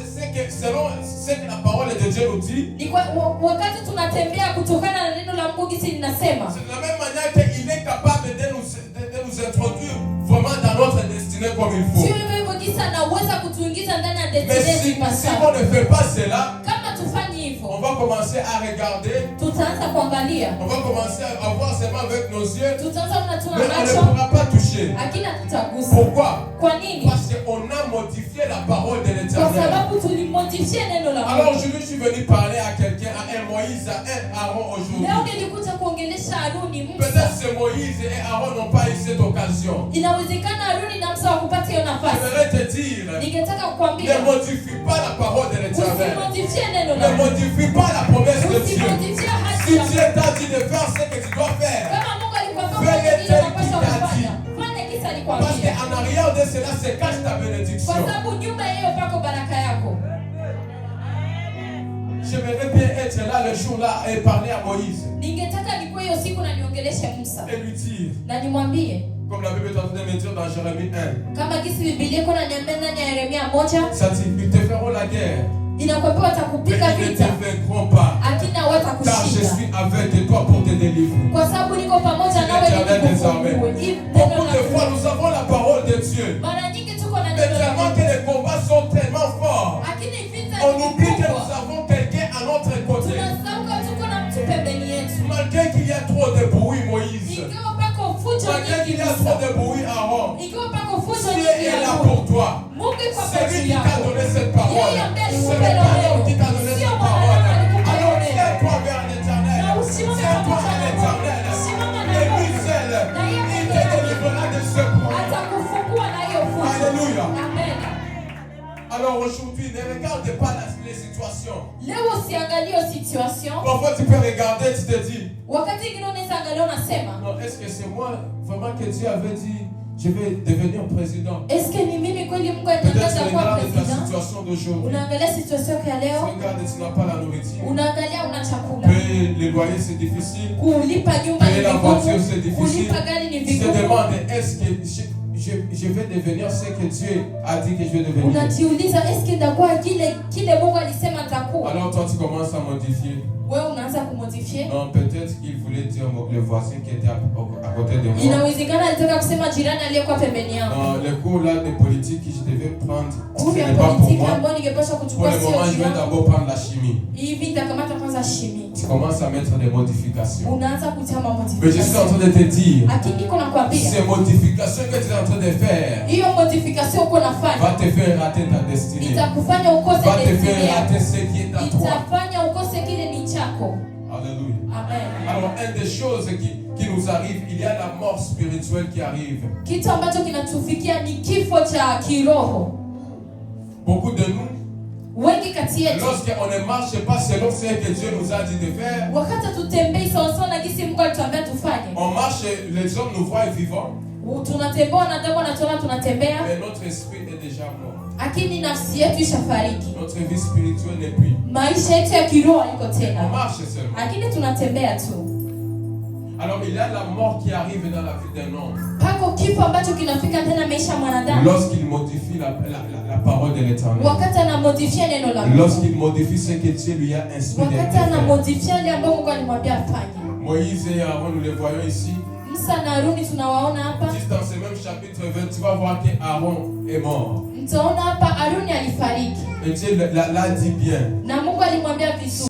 selon ce que la parole de Dieu nous dit, Ni wakati tunatembea kutokana na neno la Mungu jinsi linasema. c'est de la même manière qu'il est capable de nous introduire vraiment dans notre destinée comme il faut. Sio hivyo hivyo jinsi anaweza kutuingiza ndani ya Mais destinée si ipasavyo. on ne fait pas cela, Kama tufanyi on hivyo, va commencer à regarder, tutaanza kuangalia, on va commencer à voir seulement avec nos yeux, tutaanza kunatuna mais on ne macho, pourra pas toucher. lakini hatutagusa. Pourquoi? Kwa nini? Parce qu'on a modifié la parole de Kwa l'Éternel. sababu tulimodifia neno la Alors Mungu. aujourd'hui, je suis venu parler à quelqu'un, à un Moïse, à un Aaron aujourd'hui. Leo nilikuja kuongelesha Haruni, Musa. Peut-être que Moïse et Aaron n'ont pas eu cette occasion. Inawezekana Haruni na Musa wakupata hiyo nafasi. J'aimerais te dire, Ningetaka ne kukwambia modifie pas la parole de l'Éternel. usimodifie neno la Ne Mungu. modifie pas la promesse de Dieu. Usimodifie haki Si ya Dieu t'a dit de faire ce que tu dois faire, Kama Mungu alikwambia Fais ufanye kile tel unapaswa qu'il t'a kufanya. Fanya kisa parce alikwambia. qu'en arrière de cela se cache ta bénédiction. Kwa sababu nyuma ya hiyo pako baraka yako. J'aimerais bien être là le jour-là et parler à Moïse Ningetaka nikuwe hiyo siku na niongeleshe Musa. et lui dire, Na nimwambie comme la Bible est en train de me dire dans Jérémie 1, kama gisi Biblia iko na niambia ndani ya Yeremia 1, ça dit, ils te feront la guerre, inakwambia mais watakupiga ils ne vita, te vaincront pas, lakini car je hawatakushinda. suis avec toi pour te délivrer. Kwa sababu niko pamoja nawe L'Éternel des armées. nikufungue. Hivi neno Beaucoup de la fois, Mungu. nous avons la parole de Dieu, Mara nyingi tuko na mais neno la tellement Mungu. que les combats sont tellement forts, Lakini vita on ni oublie que kubwa. nous avons quelqu'un à notre côté. Tunasahau tuko na mtu pembeni yetu. Malgré qu'il y a trop de bruit, Moïse, Ikiwa pako fujo malgré qu'il nyingi y a trop Musa. de bruit, Aaron, Ikiwa pako fujo Dieu nyingi est là Haruni. pour toi. Mungu iko C'est lui pembeni qui t'a yako. donné cette parole. Yeye ambaye C'est alikupa le hilo parole neno. qui t'a donné Sio cette mwanadamu parole. alikupa hilo Alors neno. tiens-toi vers l'Éternel. Na usimame Tiens-toi pamoja à na l'Éternel. Mungu. Simama na Et lui Mungu. seul, Na yeye il peke te yake délivrera de ce point. atakufungua na hiyo fujo. Alléluia. Amen. Alors aujourd'hui, ne regarde pas les situations. Leo usiangalie hiyo situation. Parfois tu peux regarder, tu te dis, Wakati mwingine unaweza angalia unasema, non, est-ce que c'est moi vraiment que Dieu avait dit, je vais devenir président? eske ni mimi kweli Mungu Peut-être anitangaza kuwa regarde ta president? situation d'aujourd'hui. Unaangalia situation ya leo, Regarde, tu n'as pas la nourriture. unaangalia una chakula. Payer les loyers, c'est difficile. Kulipa nyumba ni Payer la voiture, c'est vigumu. difficile. Kulipa gari ni Tu te vigumu. demandes, est-ce que je vais devenir ce que Dieu a dit que je vais devenir? Unajiuliza eske ndakuwa kile Mungu alisema nitakuwa. Alors toi, tu commences à modifier. Wewe unaanza kumodifie. Non, peut-être qu'il voulait dire le voisin qui était à côté de moi. Inawezekana alitaka kusema jirani aliyekuwa pembeni yangu. Non, les cours là de politique que je devais prendre, Cours ce ya n'est pas pour politiki moi. ambayo ningepaswa Pour kuchukua le sio moment, je vais jirani. d'abord prendre la chimie. Hivi nitakamata kwanza chimie. Tu commences à mettre des modifications. Unaanza kutama Mais je suis en modification. train de te dire, Lakini niko nakwambia, ces modifications que tu es en train train de faire hiyo modification uko va nafanya te faire rater ta destinée. itakufanya ukose Va te destiny faire yako. rater ce qui est à toi. Itafanya ukose kile ni chako. Alléluia. Amen. Alors, une des choses qui nous arrive, il y a la mort spirituelle qui arrive. Kitu ambacho kinatufikia ni kifo cha kiroho. Beaucoup de nous, Wengi kati yetu lorsqu'on ne marche pas selon ce que Dieu nous a dit de faire, wakati tutembei sawasawa na gisi Mungu alituambia tufanye, on marche, les hommes nous voient vivants, tunatembea, wanadamu wanatuona tunatembea, mais notre esprit est déjà mort. lakini nafsi yetu ishafariki. Notre vie spirituelle n'est plus. Maisha yetu ya kiroho haiko On tena, marche seulement. lakini tunatembea tu. Alors, il y a la mort qui arrive dans la vie d'un homme Pako kifo ambacho kinafika tena maisha ya mwanadamu lorsqu'il modifie la parole de l'Éternel. wakati anamodifia neno la Mungu, Lorsqu'il modifie ce que Dieu lui a inspiré de wakati faire. anamodifia ile ambayo Mungu alimwambia afanye. Moïse et Aaron, nous les voyons ici. Musa na Haruni tunawaona hapa. Juste dans ce même chapitre 20, tu vas voir que Aaron est mort. Mtaona hapa Haruni alifariki Et Dieu l'a dit bien. na